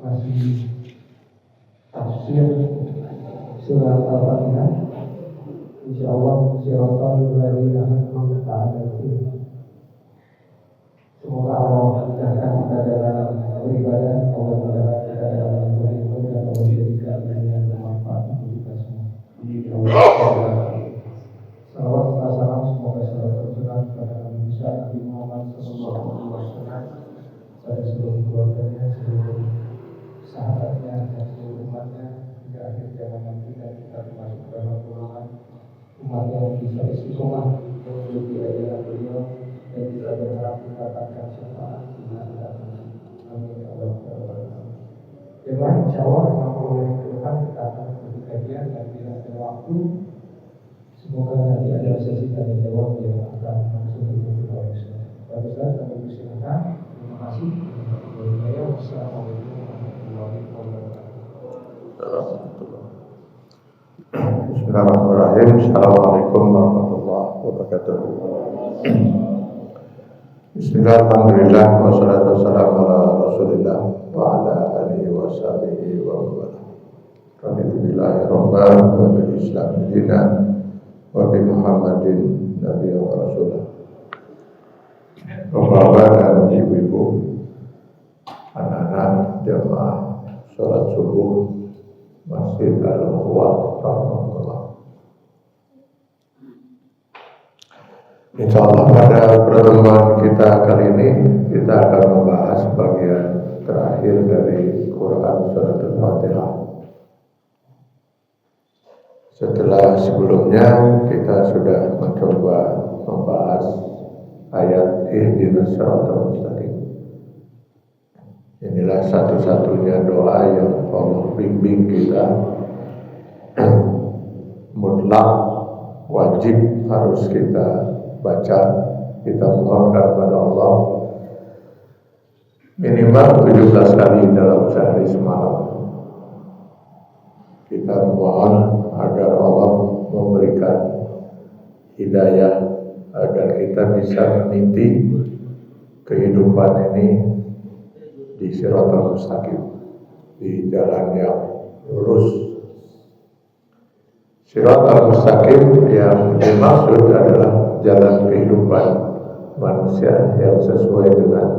masih tafsir surat Al-Fatihah. Insyaallah siratal ladzina an'amta 'alaihim. Semoga Allah mudahkan kita dalam beribadah, Allah mudahkan kita dalam beribadah, dan Allah jadikan yang bermanfaat untuk kita semua. Salawat serta salam semoga selalu tercurah kepada Nabi besar Nabi Muhammad SAW, pada seluruh keluarganya, seluruh sahabatnya, dan seluruh umatnya hingga akhir zaman nanti, dan kita termasuk dalam golongan umat yang bisa istiqomah mengikuti ajaran beliau dan kita berharap mendapatkan syafaat di hari nanti. Amin ya Allah. Jemaah, insyaallah 60 menit ke depan kita akan mengikuti kajian, dan bila ada waktu semoga nanti ada sesi tanya jawab yang akan langsung diikuti oleh Ustaz. Pak Ustaz, kami persilakan. Terima kasih. Wassalamualaikum warahmatullahi wabarakatuh. Bismillahirrahmanirrahim. Assalamualaikum warahmatullahi wabarakatuh. Bismillah, alhamdulillah, wassalatu wassalamu ala rasulillah wa ala alihi wa sahbihi wa wala. Raditu billahi rabban wa bil islam dinan wa bi Muhammadin nabiyyan wa rasulah. Bapak dan ibu-ibu, anak-anak jamaah sholat subuh Masjid Al-Ukhwah rahmatullah. Insyaallah pada pertemuan kita kali ini kita akan membahas bagian terakhir dari Quran Surat Al-Fatihah. Setelah sebelumnya kita sudah mencoba membahas ayat Ihdinas Shiratal Mustaqim. Inilah satu-satunya doa yang Allah bimbing kita, mutlak, wajib harus kita baca, kita mohonkan kepada Allah minimal 17 kali dalam sehari semalam. Kita mohon agar Allah memberikan hidayah agar kita bisa meniti kehidupan ini di Shiratal Mustaqim, di jalan yang lurus. Shiratal Mustaqim yang dimaksud adalah jalan kehidupan manusia yang sesuai dengan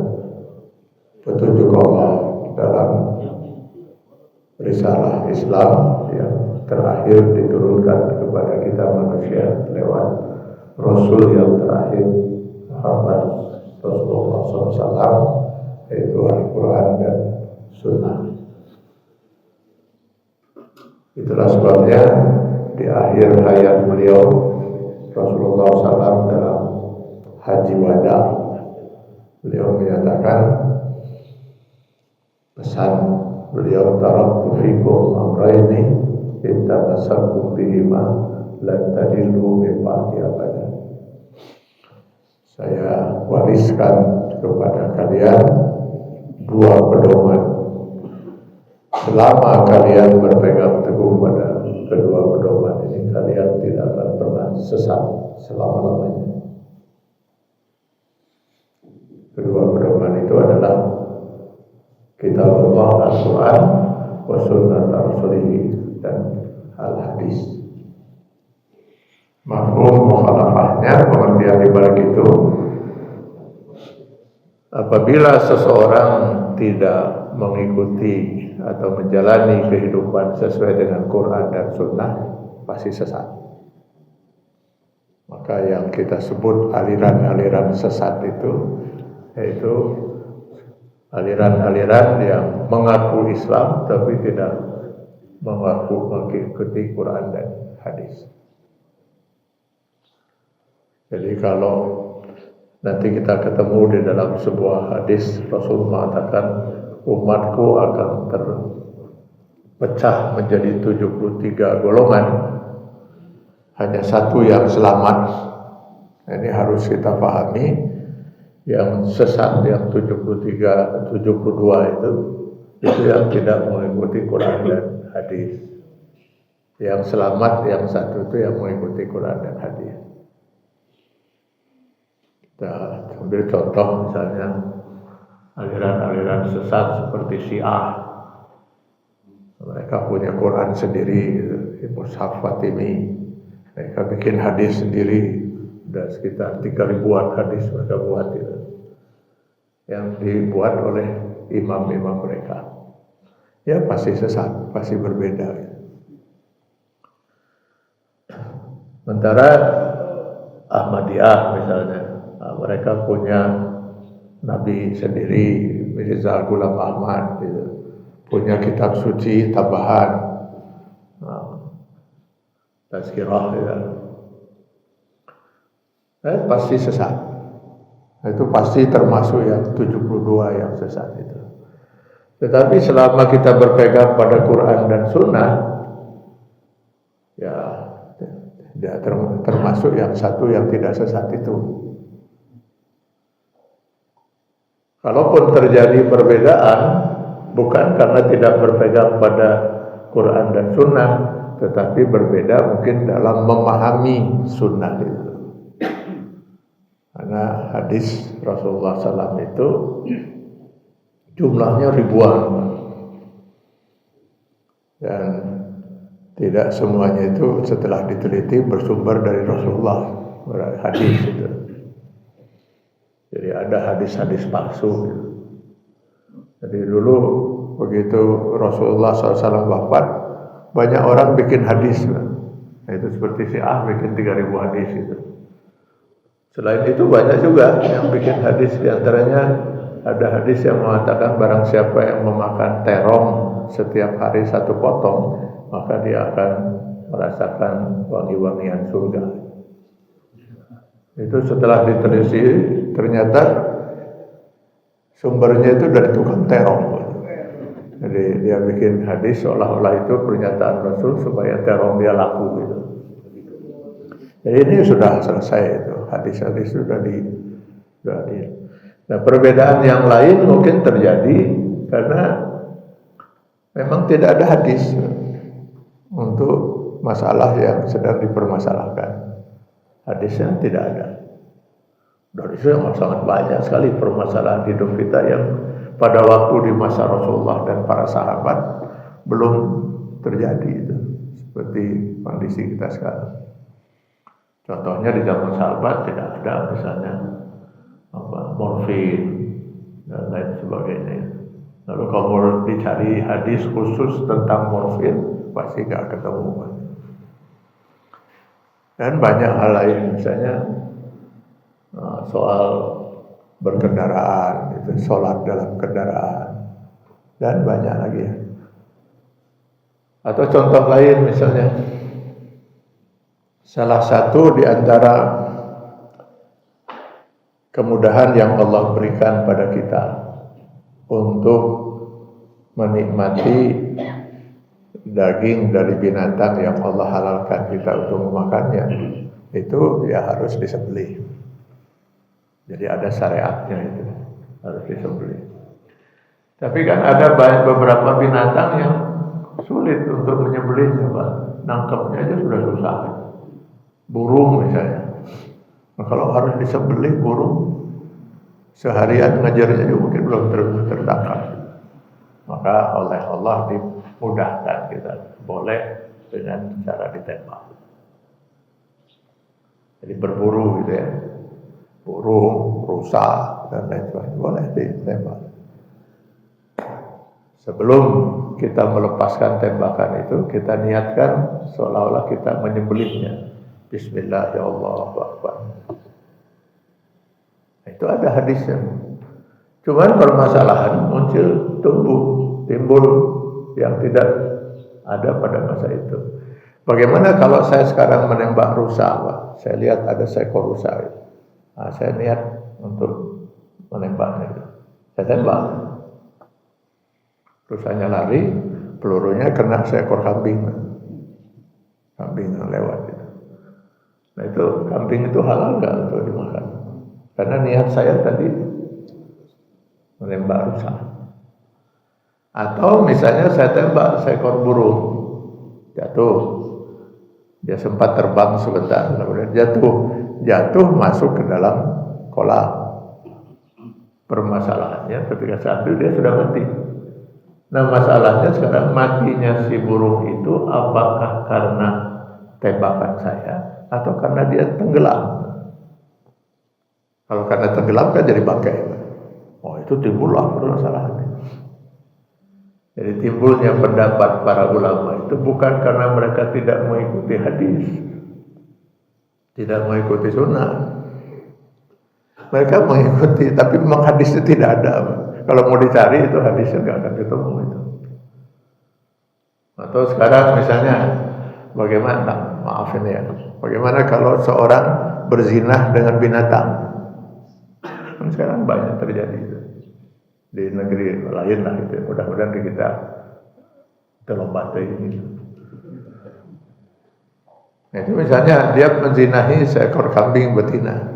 petunjuk Allah dalam risalah Islam yang terakhir diturunkan kepada kita manusia lewat Rasul yang terakhir Muhammad Rasulullah SAW, yaitu Al-Quran dan Sunnah. Itulah sebabnya di akhir hayat beliau Rasulullah SAW dalam Haji Wada, beliau menyatakan pesan beliau, taraktu fikum amrayni in tamassaktum bihima lan tadillu min ba'di abadan. Saya wariskan kepada kalian dua pedoman. Selama kalian berpegang teguh pada kedua pedoman ini, kalian tidak akan pernah sesat selama-lamanya. Kedua pedoman itu adalah Kitabullah Al-Quran wa Sunnat Rasulih dan Al-Hadis. Mafhum mukhalafahnya, pengertian dibalik itu, apabila seseorang tidak mengikuti atau menjalani kehidupan sesuai dengan Quran dan Sunnah, pasti sesat. Maka yang kita sebut aliran-aliran sesat itu, yaitu aliran-aliran yang mengaku Islam tapi tidak mengaku mengikuti Quran dan Hadis. Jadi kalau nanti kita ketemu di dalam sebuah hadis, Rasul mengatakan umatku akan terpecah menjadi 73 golongan, hanya satu yang selamat. Ini harus kita pahami. Yang sesat yang 72 itu yang tidak mengikuti Quran dan Hadis. Yang selamat yang satu itu yang mengikuti Quran dan Hadis. Kita ambil contoh misalnya aliran-aliran sesat seperti Syiah Mereka punya Quran sendiri, gitu. Mushaf Fatimi. Mereka bikin hadis sendiri. Ada sekitar 3.000-an hadis mereka buat gitu. Yang dibuat oleh imam-imam mereka. Ya pasti sesat, pasti berbeda. Sementara Ahmadiyah misalnya, mereka punya Nabi sendiri, Mirza Ghulam Ahmad gitu. Punya kitab suci tambahan, Tazkirah ya. Pasti sesat. Itu pasti termasuk yang 72 yang sesat itu. Tetapi selama kita berpegang pada Quran dan Sunnah, ya termasuk yang satu yang tidak sesat itu. Kalaupun terjadi perbedaan, bukan karena tidak berpegang pada Quran dan Sunnah, tetapi berbeda mungkin dalam memahami Sunnah itu. Karena hadis Rasulullah SAW itu jumlahnya ribuan, dan tidak semuanya itu setelah diteliti bersumber dari Rasulullah, hadis itu. Jadi ada hadis-hadis palsu gitu. Jadi dulu begitu Rasulullah SAW wafat, banyak orang bikin hadis, nah, itu seperti si bikin 3.000 hadis itu. Selain itu banyak juga yang bikin hadis, diantaranya ada hadis yang mengatakan barang siapa yang memakan terong setiap hari 1 potong, maka dia akan merasakan wangi-wangian surga. Itu setelah diteliti ternyata sumbernya itu dari tukang terong. Jadi dia bikin hadis seolah-olah itu pernyataan Rasul supaya terong dia laku gitu. Jadi ini sudah selesai itu, hadis-hadis sudah di. Nah, perbedaan yang lain mungkin terjadi karena memang tidak ada hadis untuk masalah yang sedang dipermasalahkan. Hadisnya tidak ada. Dan itu yang sangat banyak sekali permasalahan hidup kita yang pada waktu di masa Rasulullah dan para sahabat belum terjadi itu, seperti kondisi kita sekarang. Contohnya di zaman sahabat tidak ada misalnya morfin dan lain sebagainya. Lalu kalau dicari hadis khusus tentang morfin pasti nggak ketemu. Dan banyak hal lain, misalnya soal berkendaraan, itu sholat dalam kendaraan, dan banyak lagi. Atau contoh lain misalnya, salah satu di antara kemudahan yang Allah berikan pada kita untuk menikmati daging dari binatang yang Allah halalkan kita untuk memakannya, itu ya harus disembelih. Jadi ada syariatnya itu, harus disembelih. Tapi kan ada beberapa binatang yang sulit untuk menyembelihnya, Pak. Nangkepnya aja sudah susah. Burung misalnya. Nah, kalau harus disembelih burung, seharian ngajarnya juga mungkin belum tertangkap. Maka oleh Allah dimudahkan kita boleh dengan cara ditembak. Jadi berburu gitu ya, burung, rusa dan lain sebagainya boleh ditembak. Sebelum kita melepaskan tembakan itu, kita niatkan seolah-olah kita menyembelihnya. Bismillah ya Allahu Akbar. Itu ada hadisnya. Cuman permasalahan timbul yang tidak ada pada masa itu. Bagaimana kalau saya sekarang menembak rusa, Pak? Saya lihat ada seekor rusa. Nah, saya niat untuk menembaknya. Saya tembak. Rusanya lari, pelurunya kena seekor kambing. Kambing yang lewat. Nah itu kambing itu halal nggak untuk dimakan? Karena niat saya tadi menembak rusa. Atau misalnya saya tembak seekor burung, jatuh, dia sempat terbang sebentar, kemudian jatuh masuk ke dalam kolam. Permasalahannya ketika saat itu dia sudah mati, Nah masalahnya sekarang matinya si burung itu apakah karena tembakan saya atau karena dia tenggelam? Kalau karena tenggelam kan jadi bangkai. Oh itu timbullah permasalahannya. Jadi timbulnya pendapat para ulama itu bukan karena mereka tidak mengikuti hadis, tidak mengikuti sunnah. Mereka mengikuti, tapi memang hadisnya tidak ada. Kalau mau dicari itu hadisnya nggak akan ketemu itu. Atau sekarang misalnya bagaimana? Maaf ini ya. Bagaimana kalau seorang berzinah dengan binatang? Kan sekarang banyak terjadi itu. Di negeri lain lah itu. Mudah-mudahan kita terlompat ini. Nah, itu misalnya dia menzinahi seekor kambing betina.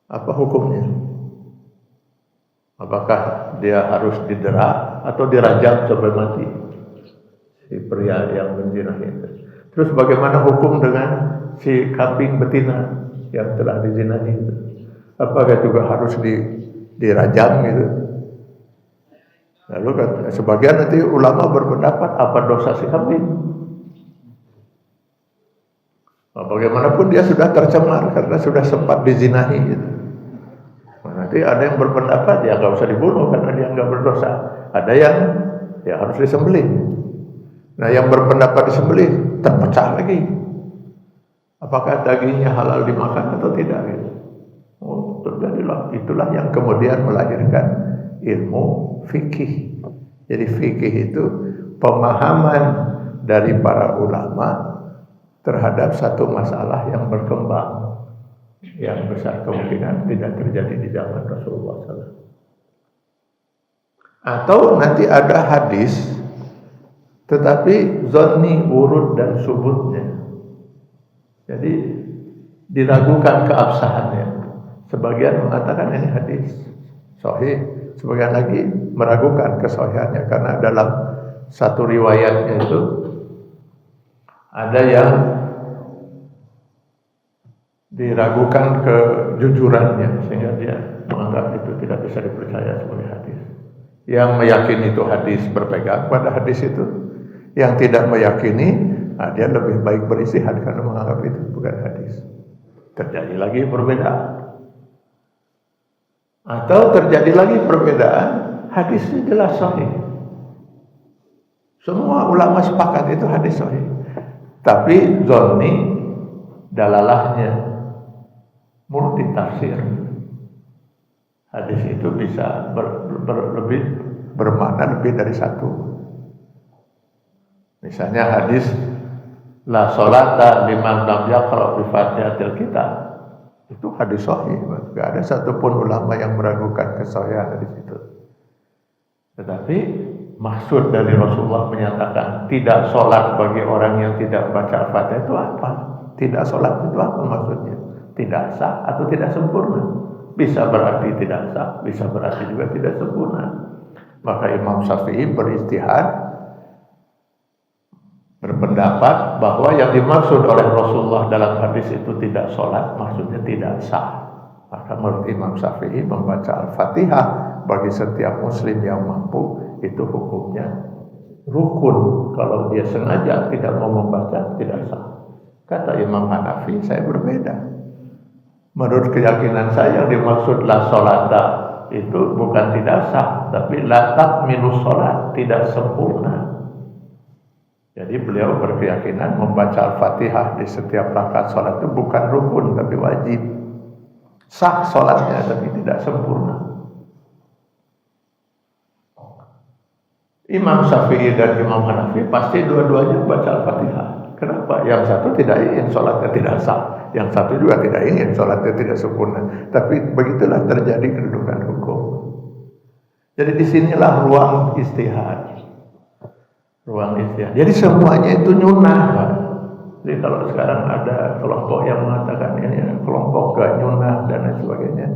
Apa hukumnya? Apakah dia harus didera atau dirajam sampai mati? Si pria yang menzinahi itu. Terus bagaimana hukum dengan si kambing betina yang telah dizinahi itu? Apakah juga harus dirajam gitu? Lalu sebagian nanti ulama berpendapat apa dosa si kambing? Bagaimanapun dia sudah tercemar karena sudah sempat dizinahi gitu. Nanti ada yang berpendapat ya nggak usah dibunuh karena dia nggak berdosa. Ada yang ya harus disembelih. Nah yang berpendapat disembelih terpecah lagi. Apakah dagingnya halal dimakan atau tidak? Gitu. Oh terjadilah itulah yang kemudian melahirkan ilmu fikih. Jadi fikih itu pemahaman dari para ulama terhadap satu masalah yang berkembang. Yang besar kemungkinan tidak terjadi di zaman Rasulullah SAW. Atau nanti ada hadis, tetapi zonni, urut dan subutnya. Jadi diragukan keabsahannya. Sebagian mengatakan ini hadis sahih, sebagian lagi meragukan kesahihannya karena dalam satu riwayatnya itu ada yang diragukan kejujurannya sehingga dia menganggap itu tidak bisa dipercaya sebagai hadis. Yang meyakini itu hadis berpegang pada hadis itu, yang tidak meyakini dia lebih baik beristihad karena menganggap itu bukan hadis. Terjadi lagi perbedaan. Atau terjadi lagi perbedaan, hadisnya jelas sahih. Semua ulama sepakat itu hadis sahih. Tapi zonni dalalahnya multi tafsir. Hadis itu bisa lebih bermakna lebih dari satu. Misalnya hadis la sholata liman lam yaqra bi Fatihatil Kitab. Itu hadis sahih. Tidak ada satupun ulama yang meragukan kesahihan hadis itu. Tetapi maksud dari Rasulullah menyatakan tidak sholat bagi orang yang tidak baca Al-Fatihah itu apa? Tidak sholat itu apa maksudnya? Tidak sah atau tidak sempurna. Bisa berarti tidak sah, bisa berarti juga tidak sempurna. Maka Imam Syafi'i beristihad berpendapat bahwa yang dimaksud oleh Rasulullah dalam hadis itu tidak sholat, maksudnya tidak sah. Maka menurut Imam Syafi'i membaca Al-Fatihah bagi setiap muslim yang mampu itu hukumnya rukun. Kalau dia sengaja tidak mau membaca tidak sah. Kata Imam Hanafi, saya berbeda. Menurut keyakinan saya yang dimaksud la sholata itu bukan tidak sah, tapi la takmilus sholat, tidak sempurna. Jadi beliau berkeyakinan membaca Al-Fatihah di setiap rakaat sholat itu bukan rukun tapi wajib. Sah sholatnya tapi tidak sempurna. Imam Syafi'i dan Imam Hanafi pasti dua-duanya baca Al-Fatihah. Kenapa? Yang satu tidak ingin sholatnya tidak sah, yang satu juga tidak ingin sholatnya tidak sempurna. Tapi begitulah terjadi kedudukan hukum. Jadi disinilah ruang istihad. Ruang istihad. Jadi semuanya itu nyunah, Pak. Jadi kalau sekarang ada kelompok yang mengatakan ini kelompok gak nyunah dan lain sebagainya,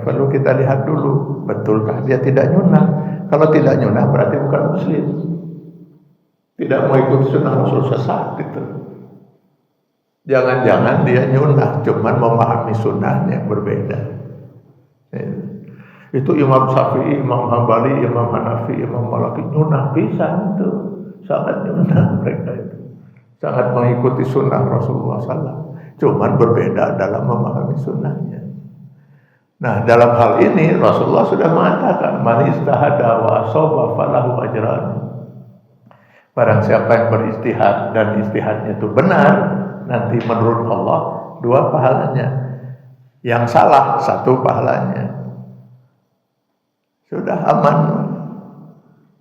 perlu kita lihat dulu, betulkah dia tidak nyunah? Kalau tidak nyunah berarti bukan muslim. Tidak mau ikut sunnah Rasul sesat gitu. Jangan-jangan dia nyunah, cuman memahami sunnahnya berbeda. Itu Imam Syafi'i, Imam Hambali, Imam Hanafi, Imam Maliki nyunah pisan itu, sangat nyunah mereka itu, sangat mengikuti sunnah Rasulullah SAW. Cuman berbeda dalam memahami sunnahnya. Nah, dalam hal ini Rasulullah sudah mengatakan, man istahada wa asaba falahu ajran. Barang siapa yang beristihad dan istihadnya itu benar, nanti menurut Allah 2 pahalanya. Yang salah 1 pahalanya. Sudah aman.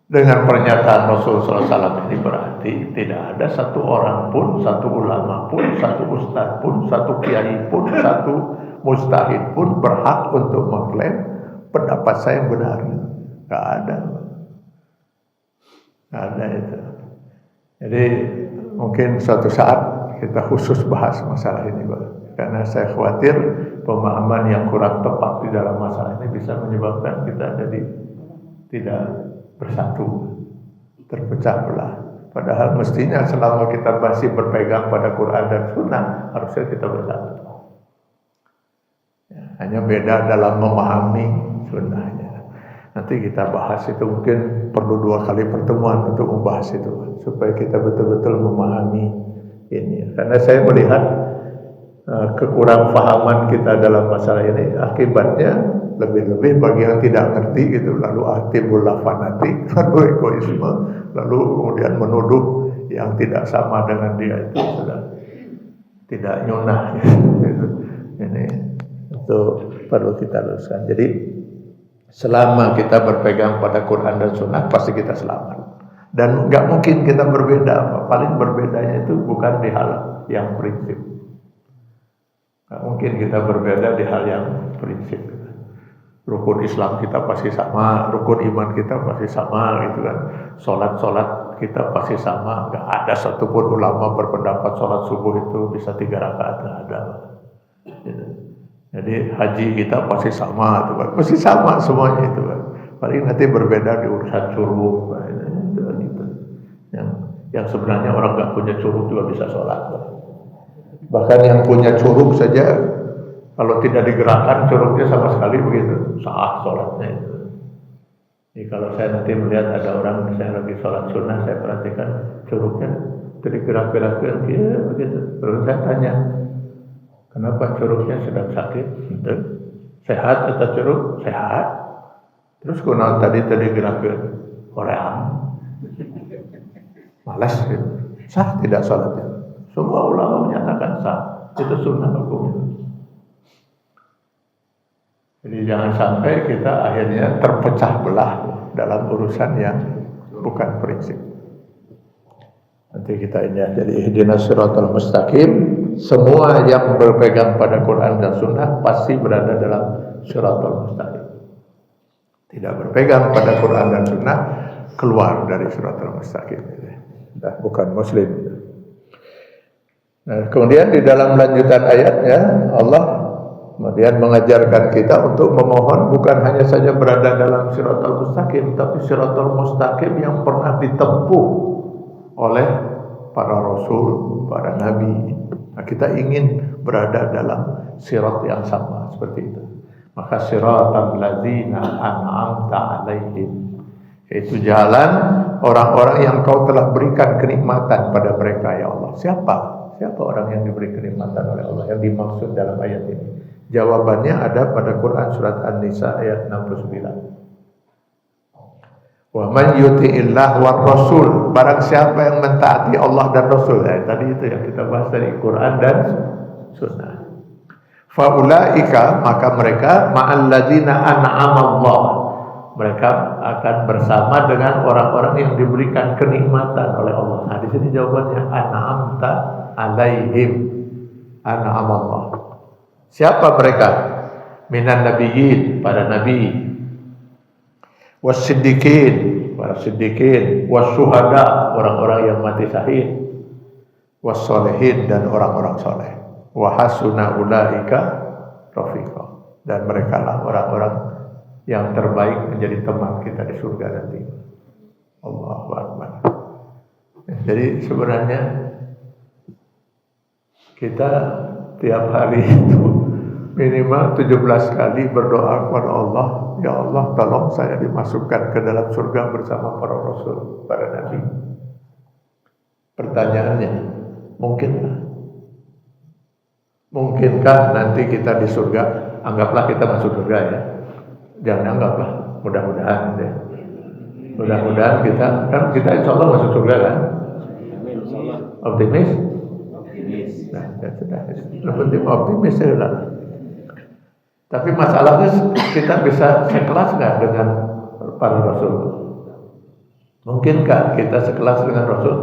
Dengan pernyataan Rasulullah SAW ini berarti tidak ada 1 orang pun, 1 ulama pun, 1 ustadz pun, 1 kiai pun, 1 mustahid pun berhak untuk mengklaim pendapat saya yang benar. Gak ada. Gak ada itu. Jadi mungkin suatu saat kita khusus bahas masalah ini, Pak. Karena saya khawatir pemahaman yang kurang tepat di dalam masalah ini bisa menyebabkan kita jadi tidak bersatu, terpecah belah. Padahal mestinya selama kita masih berpegang pada Quran dan Sunnah, harusnya kita bersatu. Ya, hanya beda dalam memahami sunnahnya. Nanti kita bahas itu, mungkin perlu 2 kali pertemuan untuk membahas itu, supaya kita betul-betul memahami ini. Karena saya melihat kekurangpahaman kita dalam masalah ini, akibatnya lebih-lebih bagi yang tidak ngerti gitu, lalu atibullah fanatik, lalu egoisme, lalu kemudian menuduh yang tidak sama dengan dia itu sudah tidak nyunah gitu. Ini itu perlu kita luruskan. Jadi selama kita berpegang pada Quran dan Sunnah, pasti kita selamat. Dan nggak mungkin kita berbeda. Paling berbedanya itu bukan di hal yang prinsip. Nggak mungkin kita berbeda di hal yang prinsip. Rukun Islam kita pasti sama, rukun iman kita pasti sama, gitu kan. Sholat kita pasti sama. Nggak ada satupun ulama berpendapat sholat subuh itu bisa 3 rakaat, nggak ada. Gitu. Jadi haji kita pasti sama, tuh kan. Pasti sama semuanya itu kan. Paling nanti berbeda di urusan curug, gitu. Yang sebenarnya orang nggak punya curug juga bisa sholat. Bahkan yang punya curug saja, kalau tidak digerakkan curugnya sama sekali begitu, sah sholatnya itu. Jadi kalau saya nanti melihat ada orang, saya lagi sholat sunnah, saya perhatikan curugnya digerak-gerakkan, ya begitu. Terus saya tanya, kenapa curugnya sedang sakit? Sehat atau curug? Sehat. Terus kenapa tadi gerakkan? Korean. Malas gitu. Sah tidak sholatnya? Semua ulama menyatakan sah. Itu sunnah hukumnya. Jadi jangan sampai kita akhirnya terpecah belah dalam urusan yang bukan prinsip. Nanti kita ini jadi ihdinas siratal mustaqim. Semua yang berpegang pada Quran dan Sunnah pasti berada dalam siratal mustaqim. Tidak berpegang pada Quran dan Sunnah keluar dari siratal mustaqim. Sudah bukan muslim. Nah, kemudian di dalam lanjutan ayatnya Allah kemudian mengajarkan kita untuk memohon bukan hanya saja berada dalam siratal mustaqim, tapi siratal mustaqim yang pernah ditempuh oleh para rasul, para nabi. Nah, kita ingin berada dalam sirat yang sama seperti itu. Maka siratal ladzina an'amta 'alaihim, yaitu jalan orang-orang yang Kau telah berikan kenikmatan pada mereka, ya Allah. Siapa orang yang diberi kenikmatan oleh Allah yang dimaksud dalam ayat ini? Jawabannya ada pada Quran surat An-Nisa ayat 69. Wa man yuti'illah war rasul, barang siapa yang mentaati Allah dan Rasul. Tadi itu yang kita bahas dari Quran dan Sunnah. Faulaika, maka mereka ma'al ladzina an'amallah, mereka akan bersama dengan orang-orang yang diberikan kenikmatan oleh Allah. Nah, di sini jawabannya an'amta alaihim, an'amallah. Siapa mereka? Minan nabiyyin, para nabi, was-siddiqin, para siddiqin, was-syuhada, orang-orang yang mati syahid, was-sholihin, dan orang-orang soleh. Wa hasuna ulaika rafiqa, dan mereka lah orang-orang yang terbaik menjadi teman kita di surga nanti. Allahu Akbar. Jadi sebenarnya kita tiap hari itu minimal 17 kali berdoa kepada Allah, ya Allah tolong saya dimasukkan ke dalam surga bersama para rasul, para nabi. Pertanyaannya, mungkinkah nanti kita di surga? Anggaplah kita masuk surga ya, jangan anggaplah, mudah-mudahan ya. Mudah-mudahan kita insya Allah masuk surga kan? Optimis? Nah, ya sudah, yang penting optimis ya lah. Tapi masalahnya kita bisa sekelas nggak dengan para rasul? Mungkinkah kita sekelas dengan rasul?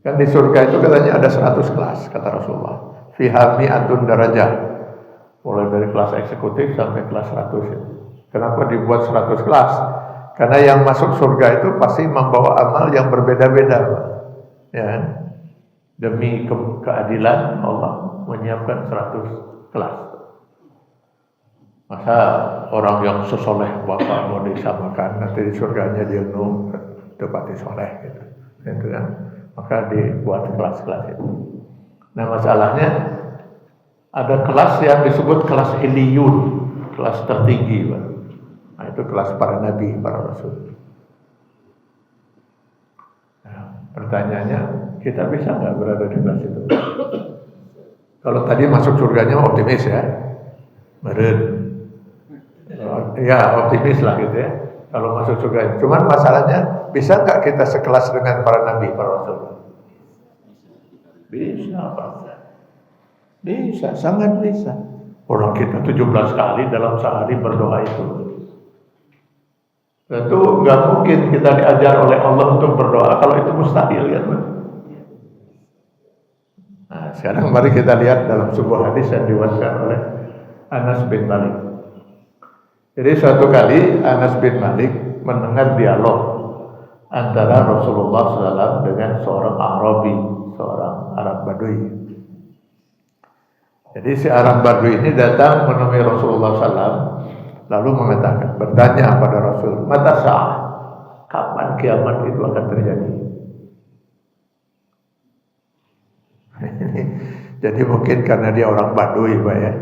Kan di surga itu katanya ada 100 kelas, kata Rasulullah. Fiha mi'atun darajah. Mulai dari kelas eksekutif sampai kelas 100. Kenapa dibuat 100 kelas? Karena yang masuk surga itu pasti membawa amal yang berbeda-beda, ya. Demi keadilan Allah menyiapkan 100 kelas. Masa orang yang sesoleh bapak mau disamakan, nanti di surganya dia tepati soleh gitu. Itu kan. Maka dibuat kelas-kelas itu. Nah masalahnya ada kelas yang disebut kelas Iliyun, kelas tertinggi, Pak. Nah itu kelas para nabi, para rasul. Nah, pertanyaannya, kita bisa nggak berada di kelas itu? Kalau tadi masuk surganya optimis ya, meren. Ya optimis lah gitu ya. Kalau masuk surga, cuman masalahnya bisa nggak kita sekelas dengan para nabi, para rasul? Bisa, Pak. Bisa, sangat bisa. Orang kita 17 kali dalam sehari berdoa itu. Tentu nggak mungkin kita diajar oleh Allah untuk berdoa kalau itu mustahil ya, Pak. Nah, sekarang mari kita lihat dalam sebuah hadis yang diwariskan oleh Anas bin Malik. Jadi suatu kali Anas bin Malik mendengar dialog antara Rasulullah SAW dengan seorang Arabi, seorang Arab Badui. Jadi si Arab Badui ini datang menemui Rasulullah SAW, lalu mengatakan, bertanya kepada Rasul, mata sa'ah, kapan kiamat itu akan terjadi? Jadi mungkin karena dia orang Badui, Pak ya.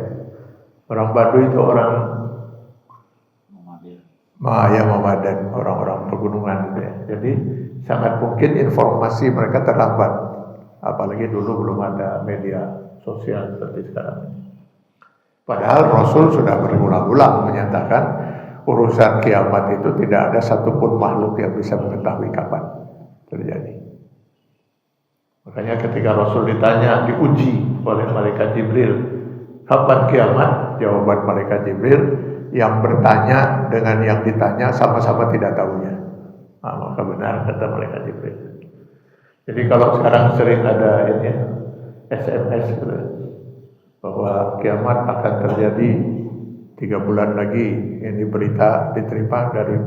Orang Badui itu orang nomaden, orang-orang pegunungan gitu ya. Jadi sangat mungkin informasi mereka terlambat. Apalagi dulu belum ada media sosial seperti sekarang. Padahal Rasul sudah berulang-ulang menyatakan urusan kiamat itu tidak ada satupun makhluk yang bisa mengetahui kapan terjadi. Makanya ketika Rasul ditanya, diuji oleh malaikat Jibril, kapan kiamat? Jawaban malaikat Jibril, yang bertanya dengan yang ditanya sama-sama tidak tahunya. Nah, maka benar kata malaikat Jibril. Jadi kalau sekarang sering ada ini SMS gitu, bahwa kiamat akan terjadi 3 bulan lagi. Ini berita diterima dari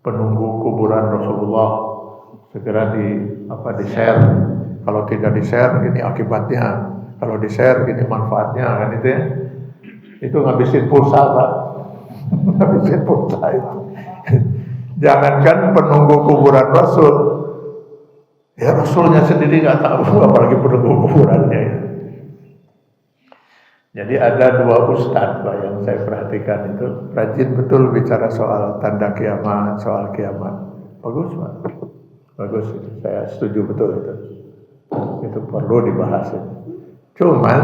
penunggu kuburan Rasulullah. Segera di-share. Kalau tidak di-share, ini akibatnya. Kalau di-share, ini manfaatnya, kan itu ya. Itu ngabisin pulsa, Pak. Ngabisin pulsa itu. Jangankan penunggu kuburan Rasul, ya Rasulnya sendiri nggak tahu, apalagi penunggu kuburannya. Ya. Jadi ada 2 ustadz, Pak, yang saya perhatikan itu rajin betul bicara soal tanda kiamat, soal kiamat. Bagus, Pak. Bagus, itu. Saya setuju betul itu. Itu perlu dibahas. Cuman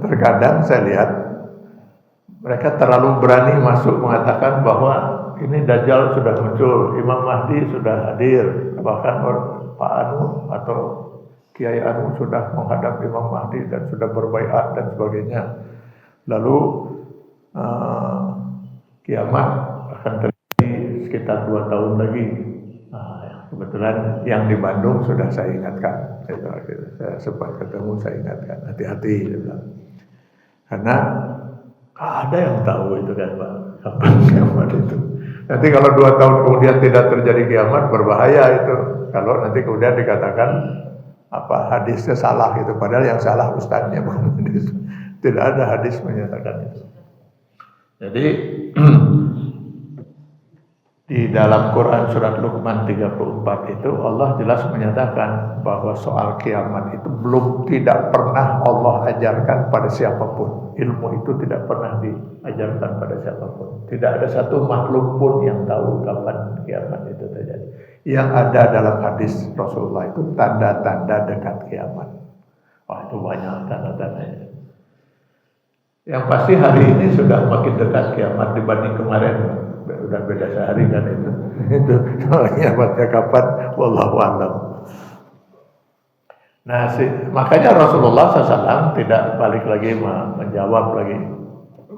terkadang saya lihat mereka terlalu berani masuk mengatakan bahwa ini Dajjal sudah muncul, Imam Mahdi sudah hadir, bahkan Pak Anu atau Kiai Anu sudah menghadap Imam Mahdi dan sudah berbaiat dan sebagainya. Lalu kiamat akan terjadi sekitar 2 tahun lagi. Kebetulan yang di Bandung sudah saya ingatkan. Saya sempat ketemu, saya ingatkan, hati-hati. Karena ada yang tahu itu kan, Pak, kapan kiamat itu. Nanti kalau 2 tahun kemudian tidak terjadi kiamat, berbahaya itu. Kalau nanti kemudian dikatakan hadisnya salah itu, padahal yang salah ustadznya, bukan hadis. Tidak ada hadis menyatakan itu. Jadi di dalam Quran surat Luqman 34 itu Allah jelas menyatakan bahwa soal kiamat itu tidak pernah Allah ajarkan pada siapapun. ilmu itu tidak pernah diajarkan pada siapapun. Tidak ada satu makhluk pun yang tahu kapan kiamat itu terjadi. Yang ada dalam hadis Rasulullah itu tanda-tanda dekat kiamat. Wah, itu banyak tanda-tandanya. Yang pasti hari ini sudah makin dekat kiamat dibanding kemarin. Udah beda sehari kan itu. Itu kiamatnya kapan? Wallahu a'lam. Nah, makanya Rasulullah SAW tidak balik lagi menjawab lagi.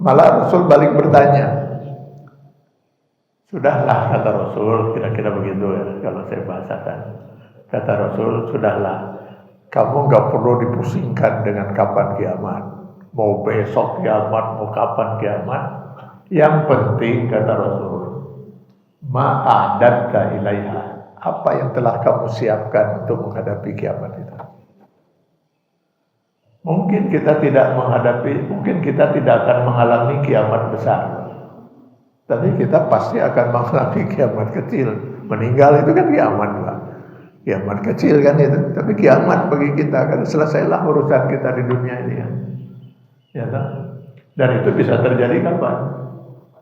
Malah Rasul balik bertanya. Sudahlah, kata Rasul, kira-kira begitu ya kalau saya bahasakan. Kata Rasul, sudahlah, kamu gak perlu dipusingkan dengan kapan kiamat. Mau besok kiamat, mau kapan kiamat. Yang penting, kata Rasul, ma'adatta ilaiha. Apa yang telah kamu siapkan untuk menghadapi kiamat itu. Mungkin kita tidak akan mengalami kiamat besar. Tapi kita pasti akan mengalami kiamat kecil. Meninggal itu kan kiamat, Pak. Kiamat kecil kan itu. Tapi kiamat bagi kita kan selesailah urusan kita di dunia ini ya. Ya kan? Dan itu bisa terjadi kapan?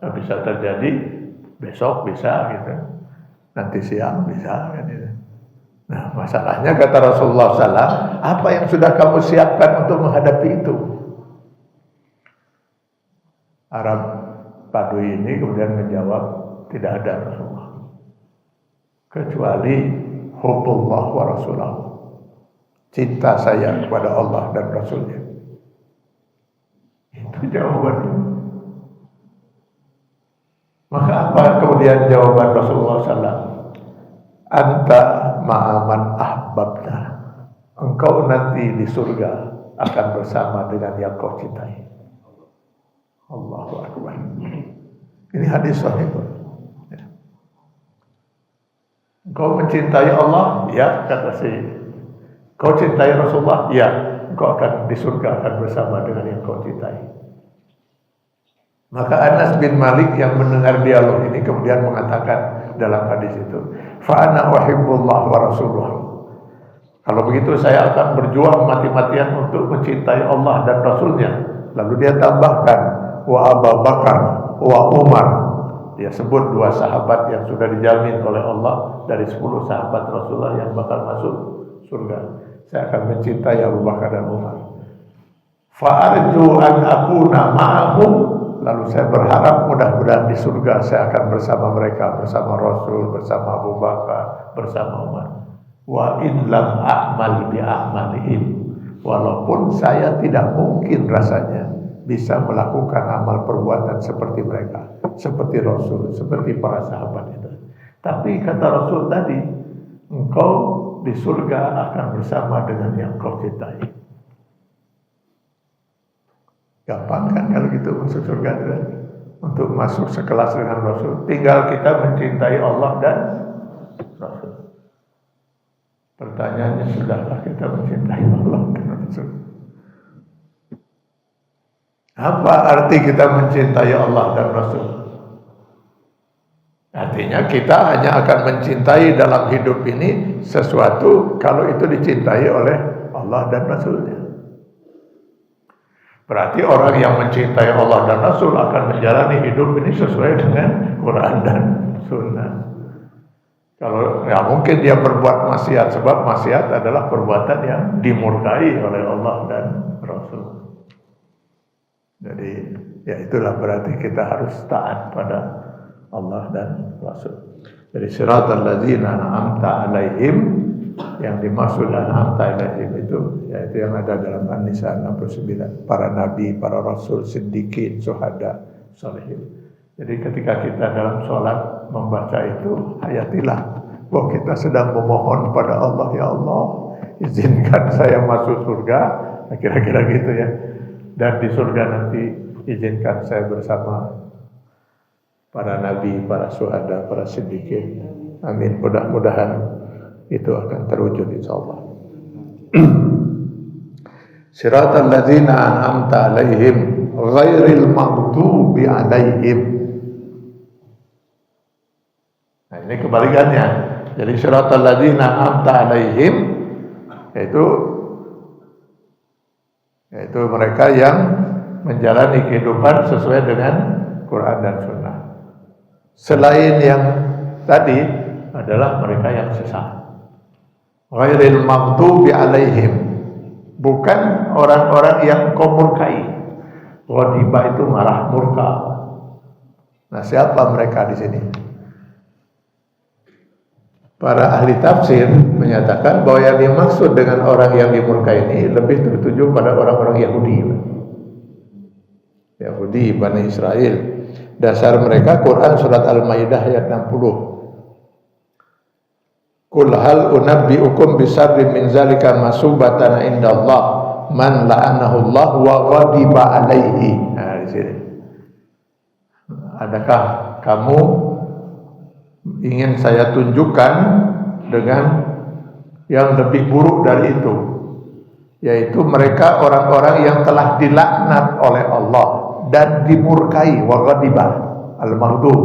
Nah, bisa terjadi besok bisa gitu. Nanti siang bisa kan itu. Nah, masalahnya kata Rasulullah SAW, apa yang sudah kamu siapkan untuk menghadapi itu? Arab Badui ini kemudian menjawab, tidak ada Rasulullah. Kecuali hubbullah wa rasulah. Cinta saya kepada Allah dan Rasulnya. Itu jawabannya. Maka apa kemudian jawaban Rasulullah SAW? Anta ma'aman ahbabta. Engkau nanti di surga akan bersama dengan yang kau cintai. Allahu Akbar. Ini hadis sahih. Engkau mencintai Allah? Ya, kata si. Kau cintai Rasulullah? Ya. Engkau akan di surga akan bersama dengan yang kau cintai. Maka Anas bin Malik yang mendengar dialog ini kemudian mengatakan dalam hadis itu, fa'ana uhibbullah wa rasulullah. Kalau begitu saya akan berjuang mati-matian untuk mencintai Allah dan Rasulnya. Lalu dia tambahkan, wa Abu Bakar, wa Umar. Dia sebut dua sahabat yang sudah dijamin oleh Allah dari 10 sahabat Rasulullah yang bakal masuk surga. Saya akan mencintai Abu Bakar dan Umar. Fa'arju an akuna ma'ahum. Lalu saya berharap mudah-mudahan di surga saya akan bersama mereka, bersama Rasul, bersama Abu Bakar, bersama Umar. Wa in lam a'mal bi a'malihim. Walaupun saya tidak mungkin rasanya bisa melakukan amal perbuatan seperti mereka, seperti Rasul, seperti para sahabat itu. Tapi kata Rasul tadi, engkau di surga akan bersama dengan yang kau cintai. Gampang kan kalau gitu masuk surga itu kan? Untuk masuk sekelas dengan Rasul, tinggal kita mencintai Allah dan Rasul. Pertanyaannya, sudahkah kita mencintai Allah dan Rasul? Apa arti kita mencintai Allah dan Rasul? Artinya kita hanya akan mencintai dalam hidup ini sesuatu kalau itu dicintai oleh Allah dan Rasulnya. Berarti orang yang mencintai Allah dan Rasul akan menjalani hidup ini sesuai dengan Quran dan Sunnah. Kalau ya mungkin dia berbuat maksiat, sebab maksiat adalah perbuatan yang dimurkai oleh Allah dan Rasul. Jadi ya itulah berarti kita harus taat pada Allah dan Rasul. Jadi siratal ladzina an'amta 'alaihim, yang dimaksud an'amta 'alaihim itu yaitu yang ada dalam An-Nisa 69, para nabi, para rasul, siddiqin, syuhada, sholihin. Jadi ketika kita dalam sholat membaca itu, hayatilah bahwa kita sedang memohon pada Allah, ya Allah, izinkan saya masuk surga, kira-kira gitu ya. Dan di surga nanti izinkan saya bersama para nabi, para syuhada, para siddiqin. Amin. Mudah-mudahan itu akan terwujud insyaallah. Siratal ladzina an'amta 'alaihim ghairil maghdubi 'alaihim. Nah, ini kebalikannya. Jadi siratal ladzina an'amta 'alaihim yaitu mereka yang menjalani kehidupan sesuai dengan Quran dan Sunnah. Selain yang tadi adalah mereka yang sesat. Ghairil maghdubi alaihim, bukan orang-orang yang kau murkai. Ghadiba itu marah, murka. Nah, siapa mereka di sini? Para ahli tafsir menyatakan bahwa yang dimaksud dengan orang yang dimurkai ini lebih tertuju pada orang-orang Yahudi, Bani Israel. Dasar mereka Quran surat Al-Maidah ayat 60. Qul hal unabbiukum bisarrin min zalika masubatan indallah man la'anahu Allah wa ghadiba alaihi. Nah, di sini. Adakah kamu ingin saya tunjukkan dengan yang lebih buruk dari itu, yaitu mereka orang-orang yang telah dilaknat oleh Allah dan dimurkai, wa ghadiba al-maghdub,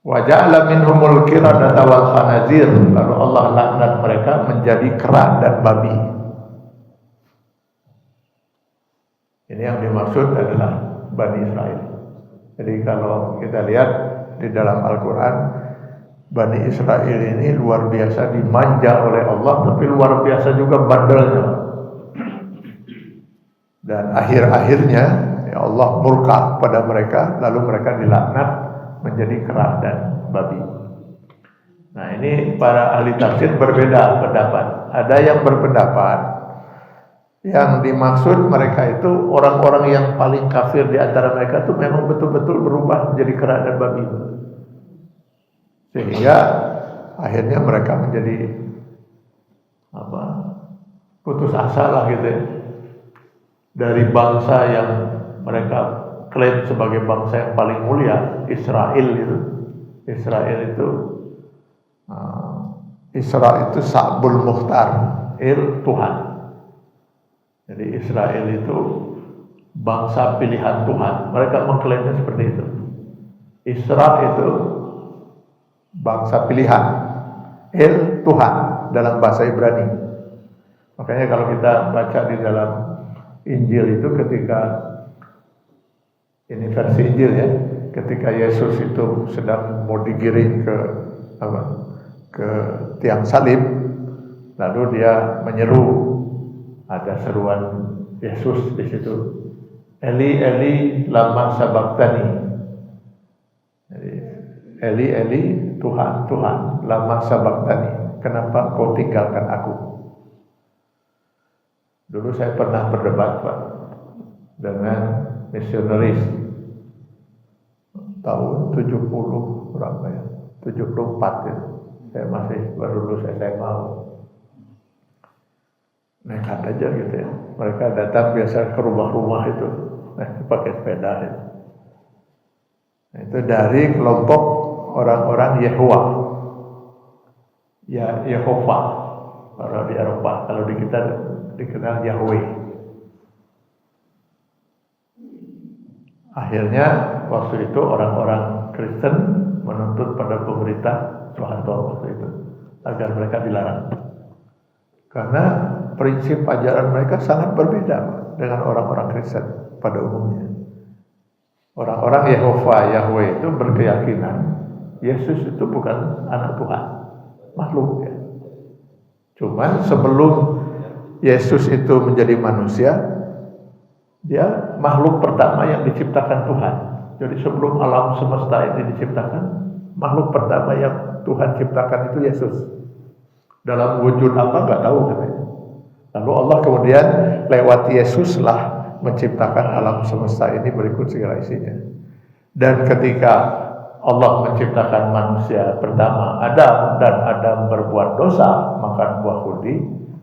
wa ja'ala minhumul qiradata wal khanazir, lalu Allah laknat mereka menjadi kera dan babi. Ini yang dimaksud adalah Bani Israel. Jadi kalau kita lihat di dalam Al-Quran, Bani Israel ini luar biasa dimanja oleh Allah, tapi luar biasa juga bandelnya. Dan akhir-akhirnya ya Allah murka pada mereka, lalu mereka dilaknat menjadi kera dan babi. Nah, ini para ahli tafsir berbeda pendapat. Ada yang berpendapat yang dimaksud mereka itu orang-orang yang paling kafir di antara mereka itu memang betul-betul berubah menjadi kera dan babi, sehingga akhirnya mereka menjadi putus asa lah gitu ya, dari bangsa yang mereka klaim sebagai bangsa yang paling mulia, Israel itu. Isra itu Sa'bul Mukhtar, Tuhan. Jadi Israel itu bangsa pilihan Tuhan. Mereka mengklaimnya seperti itu. Isra itu bangsa pilihan, Tuhan dalam bahasa Ibrani. Makanya kalau kita baca di dalam Injil itu, ketika ini versi Injil ya, ketika Yesus itu sedang mau digiring ke tiang salib, lalu dia menyeru, ada seruan Yesus di situ, Eli Eli lama sabachthani. Jadi Eli Eli, Tuhan Tuhan, lama sabachthani, kenapa kau tinggalkan aku? Dulu saya pernah berdebat Pak dengan misionaris tahun 70 berapa ya? 74 itu. Saya masih baru lulus SMA. Nekat aja gitu ya. Mereka datang biasa ke rumah-rumah itu, pakai sepeda itu. Nah, itu dari kelompok orang-orang Yehova kalau di Eropa, kalau di kita dikenal Yahweh. Akhirnya waktu itu orang-orang Kristen menuntut pada pemerintah Soeharto waktu itu agar mereka dilarang, karena prinsip ajaran mereka sangat berbeda dengan orang-orang Kristen pada umumnya. Orang-orang Yahweh itu berkeyakinan Yesus itu bukan anak Tuhan, makhluk ya. Cuman sebelum Yesus itu menjadi manusia, dia makhluk pertama yang diciptakan Tuhan. Jadi sebelum alam semesta ini diciptakan, makhluk pertama yang Tuhan ciptakan itu Yesus. Dalam wujud apa nggak tahu katanya. Lalu Allah kemudian lewat Yesus lah menciptakan alam semesta ini berikut segala isinya. Dan ketika Allah menciptakan manusia pertama Adam, dan Adam berbuat dosa makan buah kurdi,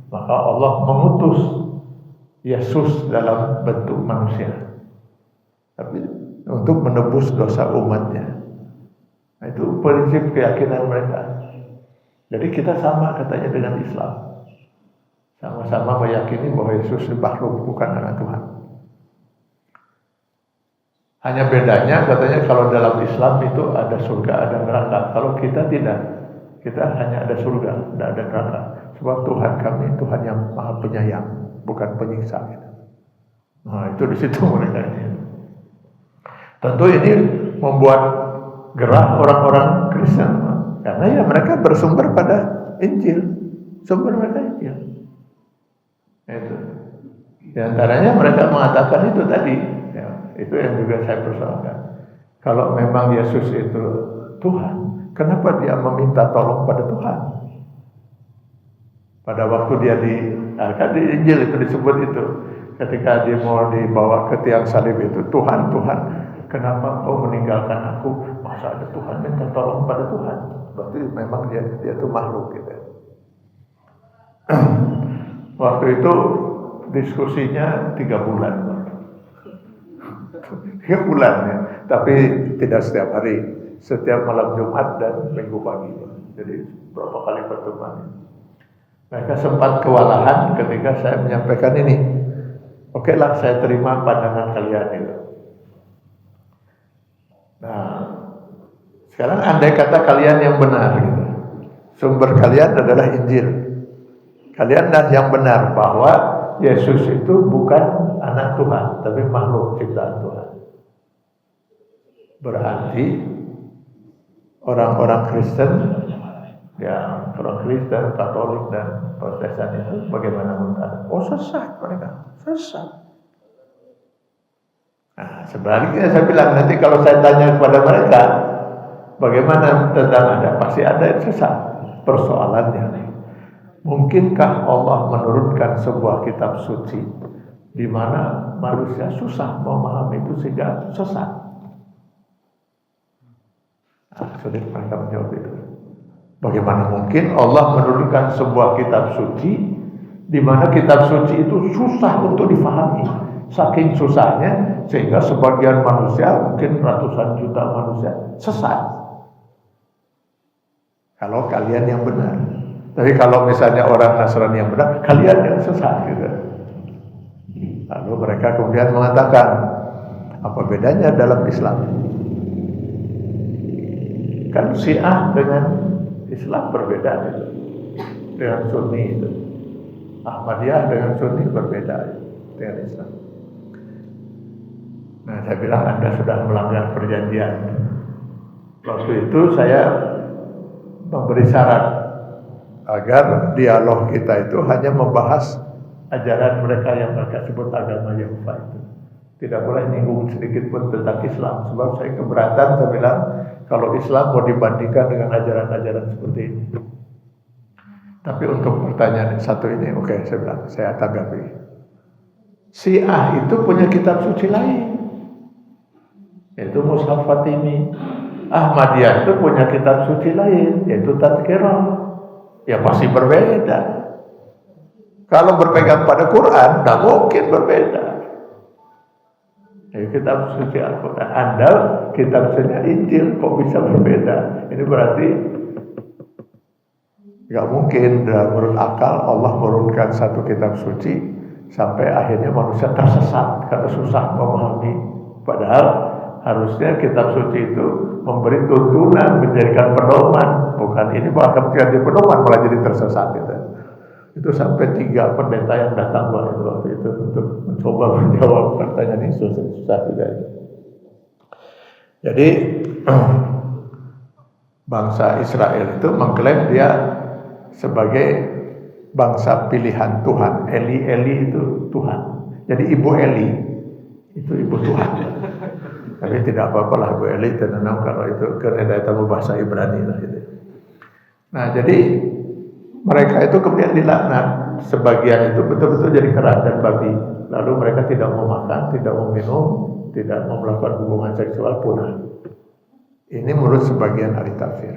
maka Allah mengutus Yesus dalam bentuk manusia, tapi untuk menebus dosa umatnya. Nah, itu prinsip keyakinan mereka. Jadi kita sama katanya dengan Islam, sama-sama meyakini bahwa Yesus makhluk, bukan anak Tuhan. Hanya bedanya katanya kalau dalam Islam itu ada surga, ada neraka. Kalau kita tidak, kita hanya ada surga, tidak ada neraka. Sebab Tuhan kami Tuhan yang maha penyayang, bukan penyiksa. Nah, itu di situ mereka ini. Tentu ini membuat gerah orang-orang Kristen, karena ya mereka bersumber pada Injil, sumber mereka Injil. Itu. Di antaranya mereka mengatakan itu tadi, ya, itu yang juga saya persoalkan. Kalau memang Yesus itu Tuhan, kenapa dia meminta tolong pada Tuhan? Pada waktu dia kan di Injil itu disebut itu, ketika dia mau dibawa ke tiang salib itu, Tuhan, Tuhan, kenapa kau meninggalkan aku? Masa ada Tuhan minta tolong pada Tuhan? Berarti memang dia itu makhluk gitu. Waktu itu diskusinya 3 bulan. 3 bulan ya. Tapi tidak setiap hari, setiap malam Jumat dan Minggu pagi. Jadi berapa kali pertemuan. Mereka sempat kewalahan ketika saya menyampaikan ini. Oke lah, saya terima pandangan kalian itu. Nah, sekarang andai kata kalian yang benar gitu. Sumber kalian adalah Injil. Kalian dah yang benar bahwa Yesus itu bukan anak Tuhan, tapi makhluk ciptaan Tuhan. Berarti orang-orang Kristen, ya orang Kristen, Katolik dan Protestan itu bagaimana menurut Anda? Oh, sesat mereka, sesat. Nah, sebaliknya saya bilang, nanti kalau saya tanya kepada mereka bagaimana tentang Anda, pasti ada yang sesat. Persoalannya, mungkinkah Allah menurunkan sebuah kitab suci di mana manusia susah memahami itu sehingga sesat? Nah, sulit mereka menjawab itu. Bagaimana mungkin Allah menurunkan sebuah kitab suci di mana kitab suci itu susah untuk difahami, saking susahnya sehingga sebagian manusia, mungkin ratusan juta manusia sesat. Kalau kalian yang benar. Tapi kalau misalnya orang Nasrani yang benar, kalian yang sesat gitu. Lalu mereka kemudian mengatakan, apa bedanya dalam Islam? Kan Syiah dengan Islam berbeda gitu. Dengan Sunni itu. Ahmadiyah dengan Sunni berbeda dengan Islam. Nah, saya bilang Anda sudah melanggar perjanjian. Waktu itu saya memberi syarat agar dialog kita itu hanya membahas ajaran mereka yang mereka sebut agama Yehova itu. Tidak boleh nyinggung sedikit pun tentang Islam. Sebab saya keberatan, saya bilang kalau Islam mau dibandingkan dengan ajaran-ajaran seperti ini. Tapi untuk pertanyaan satu ini, oke, saya bilang, saya tanggapi. Syiah itu punya kitab suci lain, yaitu Mushaf Fatimi. Ahmadiyah itu punya kitab suci lain, yaitu Tazkirah. Ya pasti berbeda. Kalau berpegang pada Quran, tidak mungkin berbeda. Ya, kitab suci Al-Quran, Anda kitab suci Injil, kok bisa berbeda? Ini berarti nggak mungkin menurut akal Allah menurunkan satu kitab suci sampai akhirnya manusia tersesat karena susah memahami. Padahal harusnya kitab suci itu memberi tuntunan, menjadikan pedoman. Bukan ini bahkan jadi pedoman malah jadi tersesat gitu. Itu sampai 3 pendeta yang datang waktu itu untuk mencoba menjawab pertanyaan ini, susah juga. Jadi bangsa Israel itu mengklaim dia sebagai bangsa pilihan Tuhan. Eli itu Tuhan. Jadi ibu Eli itu ibu Tuhan. Tapi tidak apa-apa lah Bu Eli tenang kalau itu karena itu bahasa Ibrani lah gitu. Nah, jadi mereka itu kemudian dilaknat. Sebagian itu betul-betul jadi kera dan babi. Lalu mereka tidak mau makan, tidak mau minum, tidak mau melakukan hubungan seksual, punah. Ini menurut sebagian ahli tafsir.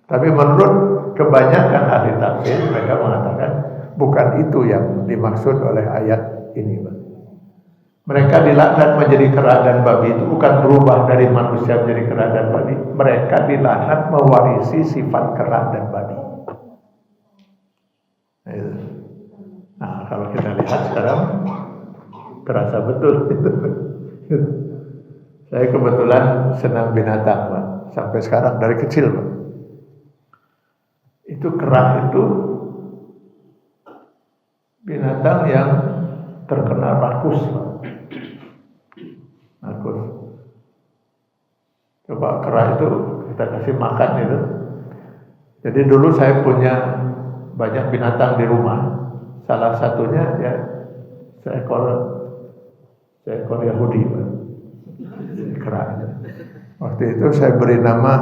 Tapi menurut kebanyakan ahli tafsir, mereka mengatakan bukan itu yang dimaksud oleh ayat ini, Pak. Mereka dilaknat menjadi kera dan babi itu bukan berubah dari manusia menjadi kera dan babi. Mereka dilaknat mewarisi sifat kera dan babi. Nah, kalau kita lihat sekarang terasa betul. Saya kebetulan senang binatang, Pak. Sampai sekarang dari kecil, Pak. Itu kera itu binatang yang terkenal rakus, Pak. kera itu kita kasih makan itu. Jadi dulu saya punya banyak binatang di rumah. Salah satunya ya seekor Yahudi, kera. Waktu itu saya beri nama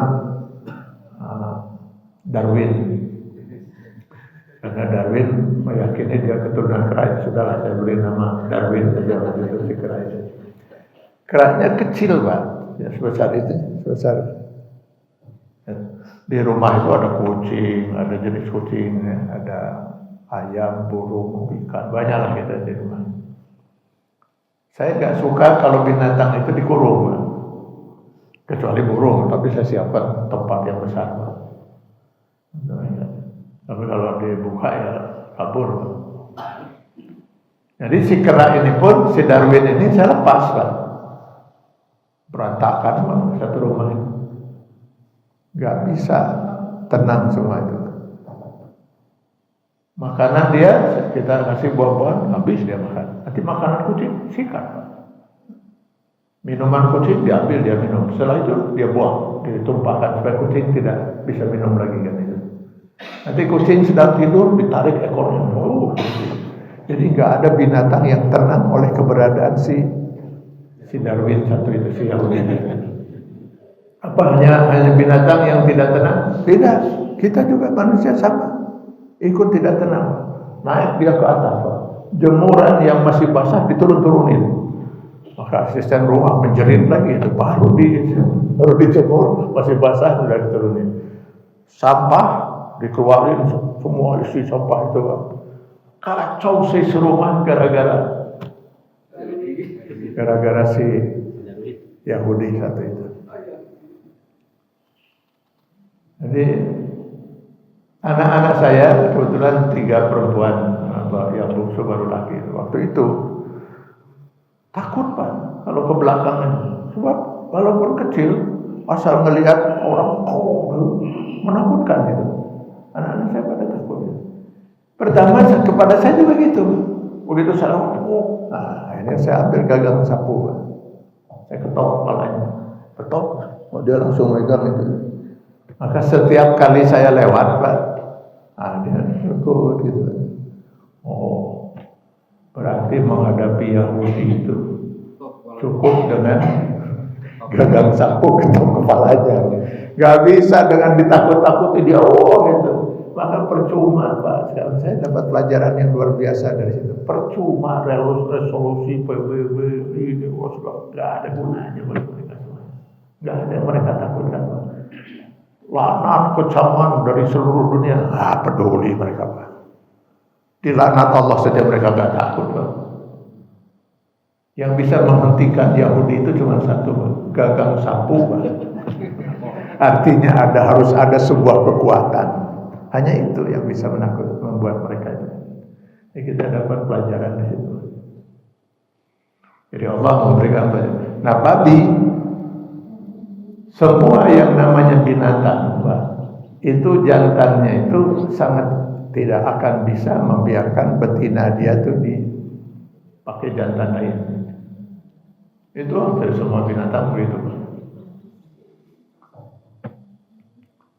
Darwin. Karena Darwin meyakini dia keturunan kera, sudahlah saya beri nama Darwin saja waktu itu si kera itu. Keranya kecil Pak, ya sebesar itu, sebesar. Di rumah itu ada kucing, ada jenis kucing, ada ayam, burung, ikan, banyak lah kita di rumah. Saya nggak suka kalau binatang itu dikurung, Pak. Kecuali burung, tapi saya siapkan tempat yang besar, Pak. Tapi kalau dibuka ya kabur. Jadi si kera ini pun, si Darwin ini saya lepas Pak. Berantakan Pak, satu rumah ini. Gak bisa tenang semua itu. Makanan dia, kita kasih buah-buahan, habis dia makan. Nanti makanan kucing, sikat Pak. Minuman kucing diambil, dia minum. Setelah itu dia buang, ditumpahkan supaya kucing tidak bisa minum lagi kan itu. Nanti kucing sedang tidur, ditarik ekornya. Jadi nggak ada binatang yang tenang oleh keberadaan si Darwin satu itu, si Yahudi. Apa hanya binatang yang tidak tenang? Tidak, kita juga manusia sama, ikut tidak tenang. Naik dia ke atas, Pak. Jemuran yang masih basah diturun-turunin. Maka asisten rumah menjerit lagi, itu baru dijemur, masih basah sudah diturunin. Sampah dikeluarin, semua isi sampah itu, Pak. Kacau sih serumah gara-gara si Yahudi satu itu. Jadi anak-anak saya kebetulan 3 perempuan, yang bungsu baru laki. Waktu itu takut Pak kalau ke belakangnya, sebab walaupun kecil asal ngelihat orang menakutkan itu. Anak-anak saya pada takut. Pertama kepada saya juga gitu. Begitu saya akhirnya saya ambil gagang sapu, Pak. Saya ketok kepalanya, ketok, dia langsung megang itu. Maka setiap kali saya lewat, Pak, dia ikut gitu. Oh, berarti menghadapi Yahudi itu cukup dengan gagang sapu ketok kepalanya. Gak bisa dengan ditakut-takuti dia, gitu. Maka percuma Pak, sekarang saya dapat pelajaran yang luar biasa dari situ. Percuma resolusi PBB ini, nggak ada gunanya bagi mereka semua. Nggak ada yang mereka takutkan Pak. Laknat kecaman dari seluruh dunia, peduli mereka Pak. Dilaknat Allah saja mereka nggak takut Pak. Yang bisa menghentikan Yahudi itu cuma satu Pak, gagang sapu Pak. Artinya harus ada sebuah kekuatan. Hanya itu yang bisa membuat mereka itu. Jadi kita dapat pelajaran di situ. Jadi Allah memberikan pelajaran. Nah, babi, semua yang namanya binatang, Pak, itu jantannya itu sangat tidak akan bisa membiarkan betina dia itu dipakai jantan lain. Itu hampir semua binatang begitu, Pak.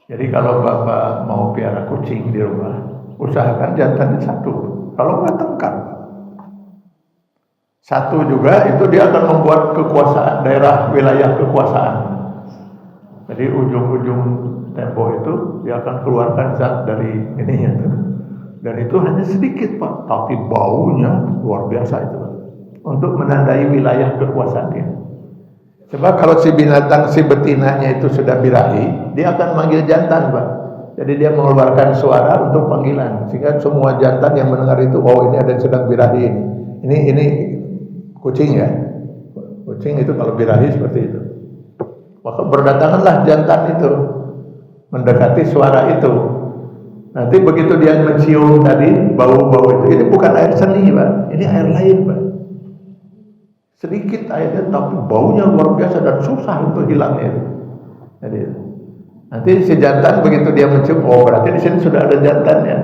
Jadi kalau Bapak mau piara kucing di rumah, usahakan jantannya satu. Kalau nggak tengkar. Satu juga itu dia akan membuat kekuasaan, daerah wilayah kekuasaan. Jadi ujung-ujung tembok itu dia akan keluarkan zat dari ininya. Dan itu hanya sedikit Pak, tapi baunya luar biasa itu Pak. Untuk menandai wilayah kekuasaan dia. Sebab kalau si binatang, si betinanya itu sudah birahi, dia akan manggil jantan Pak. Jadi dia mengeluarkan suara untuk panggilan, sehingga semua jantan yang mendengar itu, oh ini ada yang sedang birahi ini. Ini kucing ya. Kucing itu kalau birahi seperti itu. Maka berdatanganlah jantan itu mendekati suara itu. Nanti begitu dia mencium tadi bau-bau itu, ini bukan air seni Pak, ini air lain Pak. Sedikit airnya tapi baunya luar biasa dan susah untuk hilangnya. Jadi nanti si jantan begitu dia mencium, oh berarti di sini sudah ada jantannya.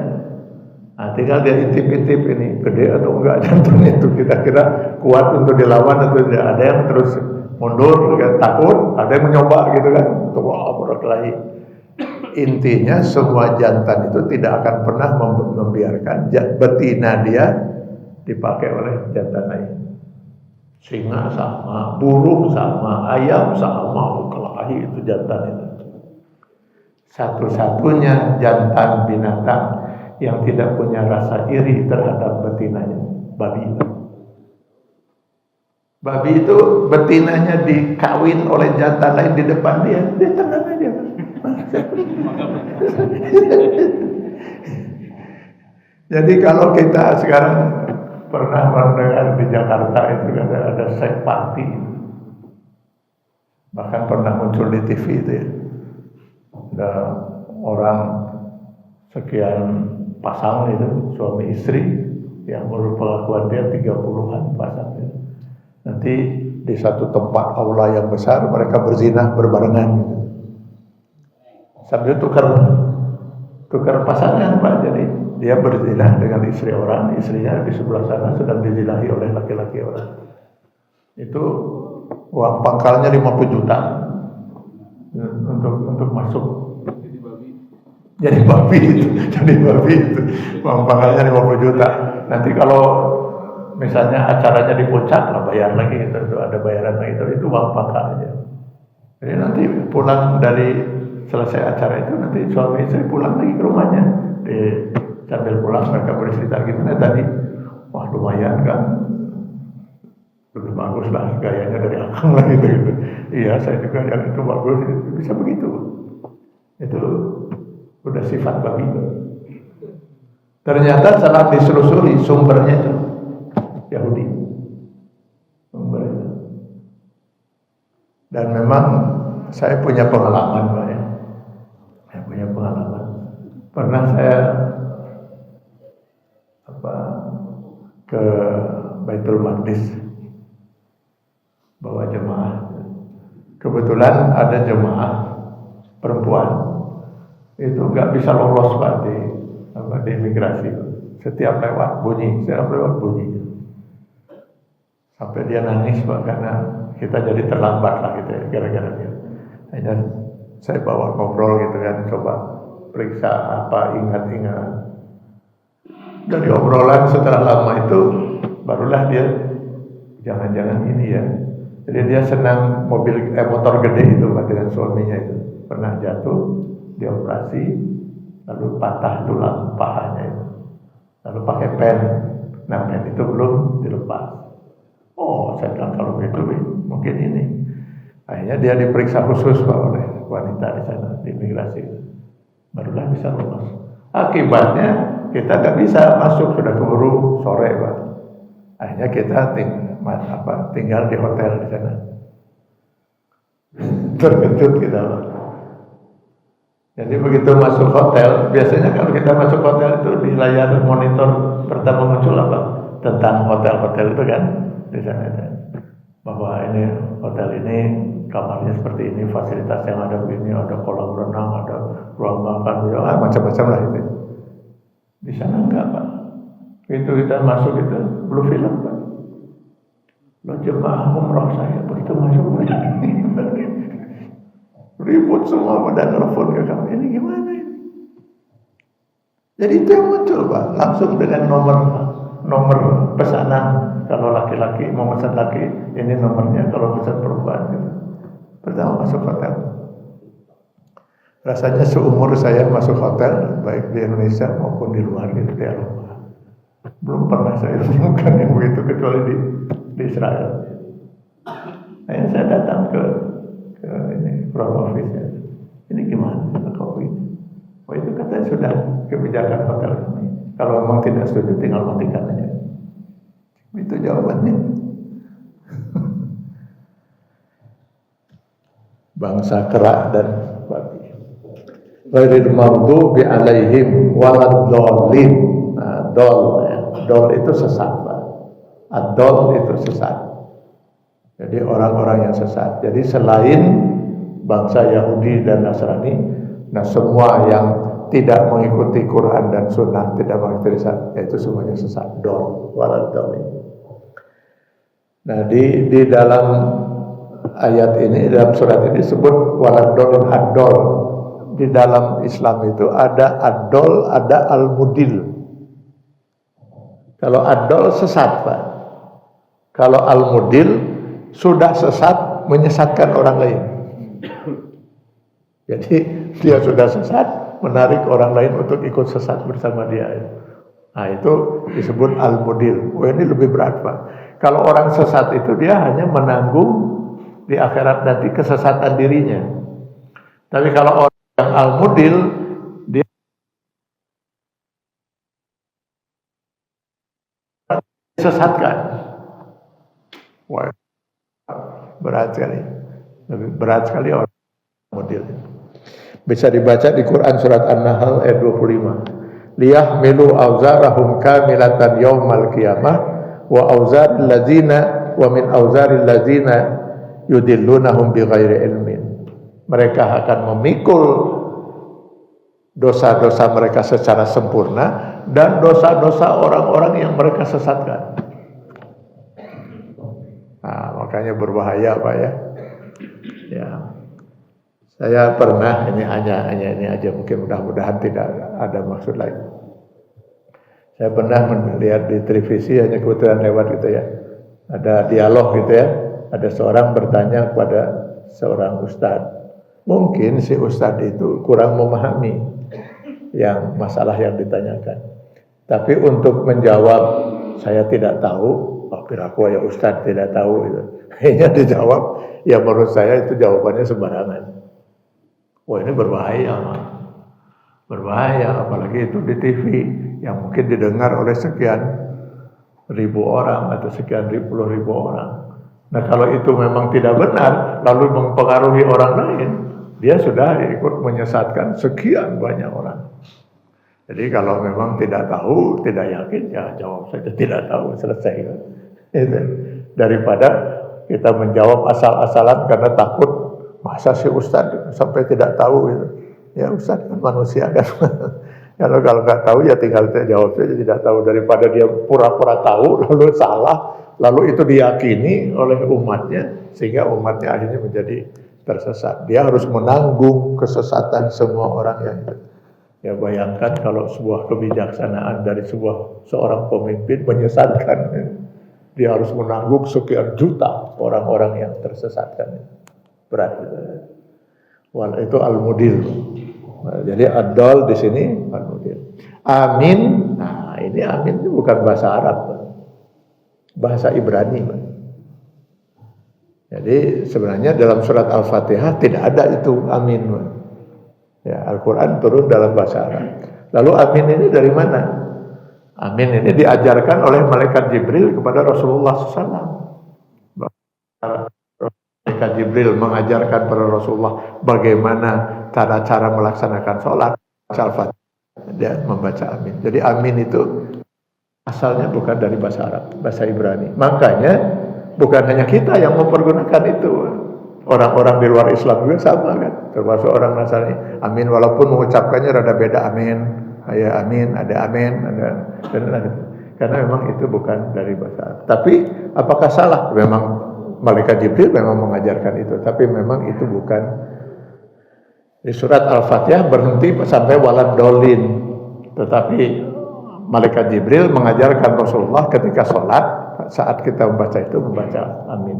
Nah, tinggal dia intip-intip ini gede atau enggak jantunnya itu, kita kira kuat untuk dilawan atau tidak. Ada yang terus mundur, kan, takut, ada yang mencoba gitu kan, untuk berkelahi. Intinya semua jantan itu tidak akan pernah membiarkan betina dia dipakai oleh jantan lain. Singa sama, burung sama, ayam sama, kelahi itu jantan itu. Satu-satunya jantan binatang yang tidak punya rasa iri terhadap betinanya, babi. Babi itu betinanya dikawin oleh jantan lain di depan dia tenang aja. Jadi kalau kita sekarang pernah mendengar di Jakarta itu ada seks party, bahkan pernah muncul di TV itu ya, ada orang sekian pasang itu suami istri yang berpengakuan dia 30-an pasang itu. Nanti di satu tempat aula yang besar mereka berzinah berbarengan gitu. Sambil tukar pasangan Pak. Jadi dia berzinah dengan istri orang, istrinya di sebelah sana sedang dizinahi oleh laki-laki orang. Itu uang pangkalnya 50 juta untuk masuk. Jadi babi itu uang pangkalnya 50 juta. Nanti kalau misalnya acaranya di puncak lah bayar lagi itu ada bayaran lagi itu uang pangkalnya. Jadi nanti pulang dari selesai acara itu nanti suami istri pulang lagi ke rumahnya. Sambil pulang mereka bercerita gimana tadi, wah lumayan kan, lebih bagus lah gayanya dari akang lah gitu. Iya saya juga yang itu bagus, bisa begitu. Itu udah sifat babi. Ternyata setelah diselusuri sumbernya itu Yahudi sumbernya. Dan memang saya punya pengalaman Pak ya. Saya punya pengalaman. Pernah saya ke Baitul Maqdis bawa jemaah. Kebetulan ada jemaah perempuan itu nggak bisa lolos Pak di imigrasi. Setiap lewat bunyi. Sampai dia nangis Pak karena kita jadi terlambat lah gitu ya, gara-gara dia. Hanya saya bawa ngobrol gitu kan, coba periksa apa ingat-ingat. Dari obrolan setelah lama itu barulah dia jangan-jangan ini ya. Jadi dia senang motor gede itu Pak dengan suaminya itu. Pernah jatuh, dioperasi, lalu patah tulang pahanya itu. Lalu pakai pen. Nah, pen itu belum dilepas. Oh, saya bilang kalau begitu mungkin ini. Akhirnya dia diperiksa khusus Pak oleh wanita di sana di imigrasi. Barulah bisa lolos. Akibatnya kita nggak bisa masuk, sudah keburu sore Pak. Akhirnya kita tinggal di hotel di sana. Terkejut kita Pak. Jadi begitu masuk hotel, biasanya kalau kita masuk hotel itu di layar monitor pertama muncul apa? Tentang hotel-hotel itu kan di sana itu. Bahwa ini hotel ini kamarnya seperti ini, fasilitas yang ada begini, ada kolam renang, ada ruang makan, macam-macam lah itu. Di sana enggak Pak. Begitu kita masuk itu belum film Pak. Lo jemaah umroh saya begitu masuk ribut semua pada telepon ke kami. Ini gimana ini? Jadi itu yang muncul Pak. Langsung dengan nomor pesanan. Kalau laki-laki mau pesan laki, ini nomornya. Kalau pesan perempuan gitu. Pertama masuk hotel. Rasanya seumur saya masuk hotel, baik di Indonesia maupun di luar di Eropa, belum pernah saya temukan yang begitu kecuali di Israel. Akhirnya saya datang ke ini front office-nya. Ini gimana kalau ini? Oh itu katanya sudah kebijakan hotel ini. Kalau memang tidak setuju tinggal matikan aja. Itu jawabannya. Bangsa kerak dan babi. Ghairil maghdubi alaihim waladdallin. Nah, dol itu sesat, Pak. Ad-dol itu sesat. Jadi orang-orang yang sesat. Jadi selain bangsa Yahudi dan Nasrani, nah semua yang tidak mengikuti Quran dan Sunnah, tidak mengikuti risalah, itu semuanya sesat. Dol, walad dolin. Nah di dalam ayat ini, dalam surat ini disebut walad dolin, ad-dol. Di dalam Islam itu ada ad-dol, ada al-mudil. Kalau ad-dol sesat, Pak. Kalau al-mudil sudah sesat, menyesatkan orang lain. Jadi dia sudah sesat, menarik orang lain untuk ikut sesat bersama dia. Nah itu disebut al-mudil. Oh, ini lebih berat, Pak. Kalau orang sesat itu dia hanya menanggung di akhirat nanti kesesatan dirinya. Tapi kalau orang yang al-mudil, dia disesatkan. Wah, berat sekali. Lebih berat sekali orang al-mudil. Bisa dibaca di Quran surat An-Nahl ayat 25. Liyahmilu awzarahum kamilatan yaumal qiyamah wa awzaril ladzina wa min awzaril ladzina yudillunahum bighairi ilmin. Mereka akan memikul dosa-dosa mereka secara sempurna dan dosa-dosa orang-orang yang mereka sesatkan. Nah, makanya berbahaya, Pak ya. Ya. Saya pernah, ini hanya ini aja, mungkin mudah-mudahan tidak ada maksud lain. Saya pernah melihat di televisi, hanya kebetulan lewat gitu ya, ada dialog gitu ya, ada seorang bertanya kepada seorang ustadz. Mungkin si ustadz itu kurang memahami yang masalah yang ditanyakan. Tapi untuk menjawab, saya tidak tahu, piraku ya ustadz tidak tahu itu. Hanya dijawab, ya menurut saya itu jawabannya sembarangan. Wah ini berbahaya, apalagi itu di TV yang mungkin didengar oleh sekian ribu orang atau sekian puluh ribu orang. Nah kalau itu memang tidak benar, lalu mempengaruhi orang lain, dia sudah ikut menyesatkan sekian banyak orang. Jadi kalau memang tidak tahu, tidak yakin, ya jawab saja tidak tahu, selesai. Itu. Daripada kita menjawab asal-asalan karena takut. Masa si Ustadz sampai tidak tahu itu? Ya Ustadz kan manusia kan. Kalau nggak tahu ya tinggal jawab saja tidak tahu, daripada dia pura-pura tahu lalu salah, lalu itu diyakini oleh umatnya sehingga umatnya akhirnya menjadi tersesat. Dia harus menanggung kesesatan semua orang yang itu. Ya bayangkan kalau sebuah kebijaksanaan dari seorang pemimpin menyesatkan, dia harus menanggung sekian juta orang-orang yang tersesatkan. Berat itu. Wal itu al-mudil. Jadi ad-dal di sini al-mudil. Amin. Nah, ini amin itu bukan bahasa Arab. Bahasa Ibrani. Jadi sebenarnya dalam surat Al-Fatihah tidak ada itu amin. Ya, Al-Qur'an turun dalam bahasa Arab. Lalu amin ini dari mana? Amin ini diajarkan oleh malaikat Jibril kepada Rasulullah SAW. Malaikat Jibril mengajarkan kepada Rasulullah bagaimana cara melaksanakan sholat. Al-Fatihah dia membaca amin. Jadi amin itu asalnya bukan dari bahasa Arab, bahasa Ibrani. Makanya bukan hanya kita yang mempergunakan itu. Orang-orang di luar Islam juga sama kan, termasuk orang Nasrani. Amin walaupun mengucapkannya rada beda, amin. Ya amin, ada amin, ada karena memang itu bukan dari bahasa Arab. Tapi apakah salah? Memang Malaikat Jibril memang mengajarkan itu, tapi memang itu bukan. Di surat Al-Fatihah berhenti sampai walad dolin, tetapi Malaikat Jibril mengajarkan Rasulullah ketika sholat, saat kita membaca itu membaca amin.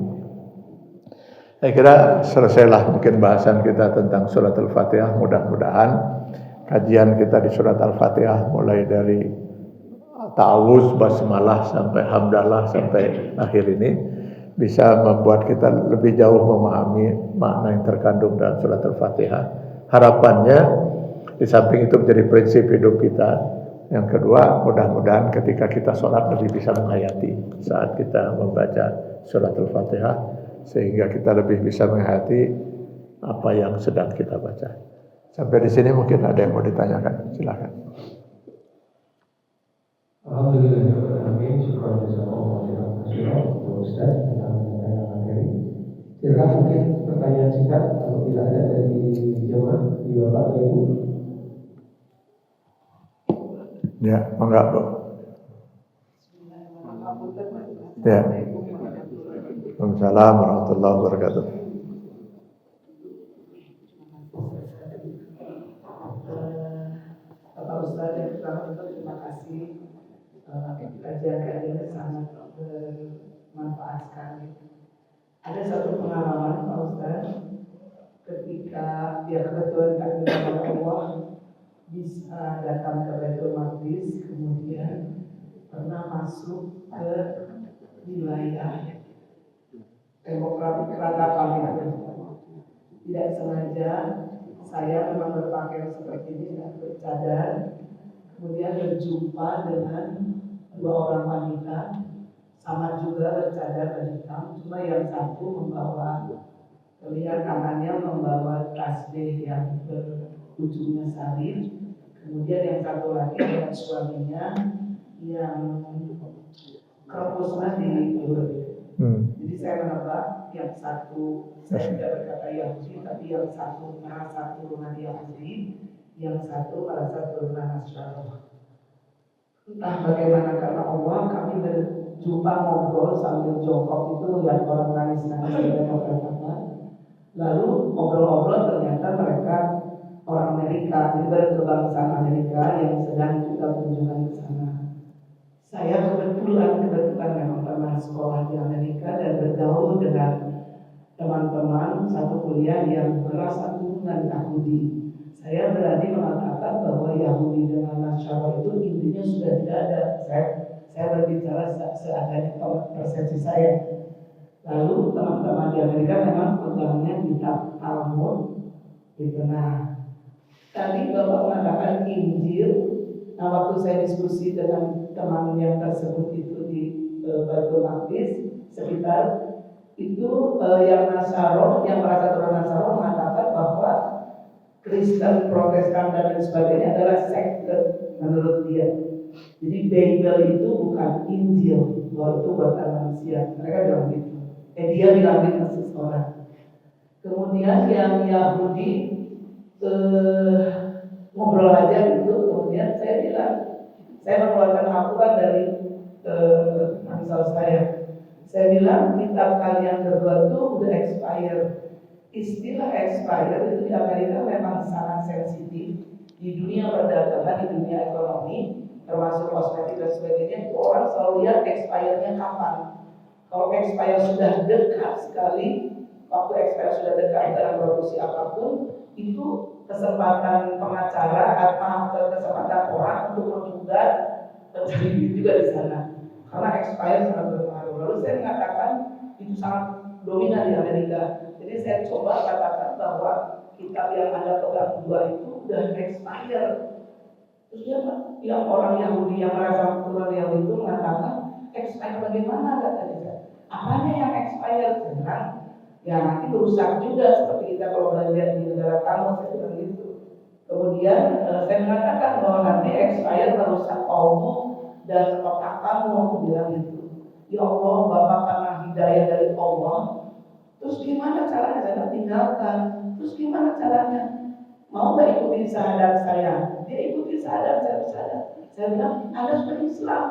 Saya kira selesailah mungkin bahasan kita tentang surat Al-Fatihah. Mudah-mudahan kajian kita di surat Al-Fatihah mulai dari ta'awuz, basmalah sampai hamdalah sampai akhir ini bisa membuat kita lebih jauh memahami makna yang terkandung dalam surat Al-Fatihah. Harapannya di samping itu menjadi prinsip hidup kita. Yang kedua, mudah-mudahan ketika kita sholat lebih bisa menghayati saat kita membaca surat Al-Fatihah, sehingga kita lebih bisa menghayati apa yang sedang kita baca. Sampai di sini mungkin ada yang mau ditanyakan, silakan. Alhamdulillah, syukur jazakallahu Ustaz tentang materi. Silakan mungkin pertanyaan singkat kalau tidak ada dari jemaah di Bapak Ibu. Ya, enggak Bu. Ya. Waalaikumsalam warahmatullahi wabarakatuh. Bapak Ustadz yang pertama terima kasih, kajian-kajiannya sangat bermanfaat sekali. Ada satu pengalaman Pak Ustadz ketika kebetulan kami bersama Allah bisa datang ke Baitul Maqdis, kemudian pernah masuk ke wilayah demokrasi Palestina. Tidak sengaja saya memang berpakaian seperti ini dan bercadar, kemudian berjumpa dengan dua orang wanita sama juga bercadar dan hitam, cuma yang satu membawa, terlihat tangannya membawa tasbih yang berujungnya salib, kemudian yang satu lagi dengan suaminya yang kerupusnya di Jadi saya menebak yang satu, saya tidak berkata Yahudi, tapi yang satu merasa turunan Yahudi, yang satu merasa turunan Nasrani. Entah bagaimana karena Allah, kami berjumpa ngobrol sambil jongkok itu lihat orang nangis-nangis dan apa-apa. Lalu ngobrol-ngobrol ternyata mereka orang Amerika, jadi berkebangsaan Amerika yang sedang juga kunjungan ke sana. Saya kebetulan memang pernah sekolah di Amerika dan bergaul dengan teman-teman satu kuliah yang merasa turunan Yahudi. Saya berani mengatakan bahwa Yahudi dengan Nasrani itu intinya sudah tidak ada. Saya berbicara seadanya persepsi saya. Lalu teman-teman di Amerika memang pegangnya kitab Talmud. Nah, tadi Bapak mengatakan Injil. Nah, waktu saya diskusi dengan teman yang tersebut itu di Baitul Maqdis sekitar itu yang Nasaro, yang merasa turunan Nasaro mengatakan bahwa Kristen, Protestan dan lain sebagainya adalah sekte menurut dia. Jadi Bible itu bukan Injil, bahwa itu buatan manusia. Mereka bilang gitu. Dia bilang gitu seseorang. Kemudian yang Yahudi ngobrol aja gitu, kemudian saya bilang, saya mengeluarkan Al-Quran dari ansal saya bilang kitab kalian berdua itu udah expire. Istilah expire itu di Amerika memang sangat sensitif. Di dunia perdagangan, di dunia ekonomi, termasuk kosmetik dan sebagainya, itu orang selalu lihat expire-nya kapan. Kalau expire sudah dekat sekali, waktu expire sudah dekat dalam produksi apapun, itu kesempatan pengacara atau kesempatan orang untuk menggugat terjadi juga di sana karena expired sangat berpengaruh. Lalu saya mengatakan itu sangat dominan di Amerika. Jadi saya coba katakan bahwa kitab yang Anda pegang dua itu udah expired. Terus yang orang Yahudi yang merasa turunan Yahudi itu mengatakan expired bagaimana katanya saya. Apanya yang expired? Saya bilang ya nanti berusak juga seperti kita kalau belanja di negara kamu, saya bilang gitu. Kemudian saya mengatakan bahwa nanti expired merusak kamu dan otak kamu, aku bilang gitu. Ya Allah, Bapak karena hidayah dari Allah. Terus gimana caranya? Saya tinggalkan. Terus gimana caranya? Mau gak ikuti syahadat saya? Dia ikuti syahadat saya. Saya bilang, Anda sudah Islam.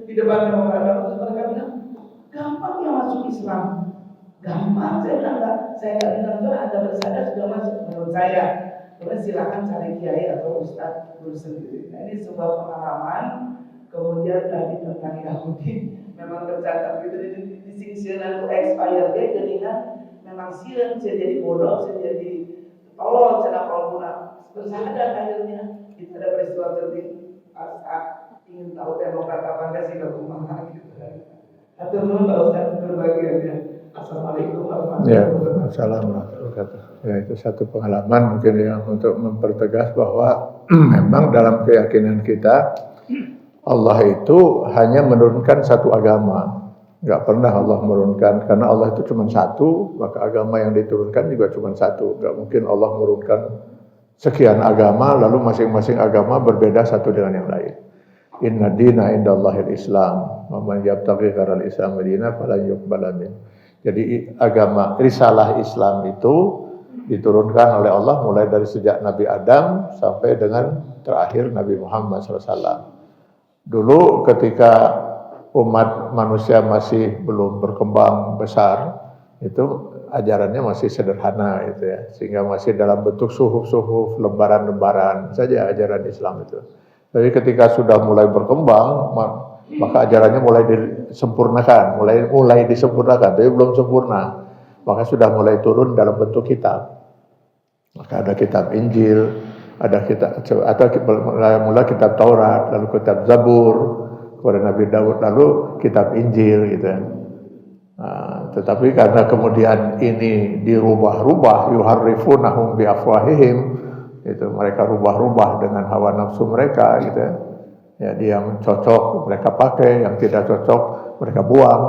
Di depan orang-orang, terus mereka bilang, gampang ya masuk Islam. Gampang, saya bilang enggak. Saya nggak bilang juga Anda bersyahadat sudah masuk menurut saya. Kemudian silakan cari kiai atau ustadz dulu sendiri. Nah, ini sebuah pengalaman. Kemudian tadi tentang Yahudi memang tercatat gitu di sini aku expire dia jadinya memang sian, saya jadi bodoh, saya jadi tolol, saya guna bersyahadat akhirnya. Itu ada peristiwa penting saat ingin tahu demokrat apa enggak sih kalau rumah gitu. Atau dulu Pak Ustadz berbagi aja. Assalamualaikum warahmatullahi wabarakatuh. Assalamualaikum. Ya, itu satu pengalaman mungkin yang untuk mempertegas bahwa memang dalam keyakinan kita Allah itu hanya menurunkan satu agama. Enggak pernah Allah menurunkan, karena Allah itu cuma satu, maka agama yang diturunkan juga cuma satu. Enggak mungkin Allah menurunkan sekian agama lalu masing-masing agama berbeda satu dengan yang lain. Inna dina indallahil Islam, wa man yabtaghi ghairal Islam dinan falan yuqbala min. Jadi agama risalah Islam itu diturunkan oleh Allah mulai dari sejak Nabi Adam sampai dengan terakhir Nabi Muhammad SAW. Dulu ketika umat manusia masih belum berkembang besar, itu ajarannya masih sederhana gitu ya, sehingga masih dalam bentuk suhuf-suhuf, lembaran-lembaran saja ajaran Islam itu. Tapi ketika sudah mulai berkembang, maka ajarannya mulai disempurnakan, mulai disempurnakan, tapi belum sempurna. Maka sudah mulai turun dalam bentuk kitab. Maka ada kitab Injil, ada kitab atau mula kitab Taurat, lalu kitab Zabur kepada Nabi Daud, lalu kitab Injil gitu ya. Nah, tetapi karena kemudian ini dirubah-rubah, yuharrifunahum biafwahihim, itu mereka rubah-rubah dengan hawa nafsu mereka gitu ya. Jadi yang cocok mereka pakai, yang tidak cocok mereka buang.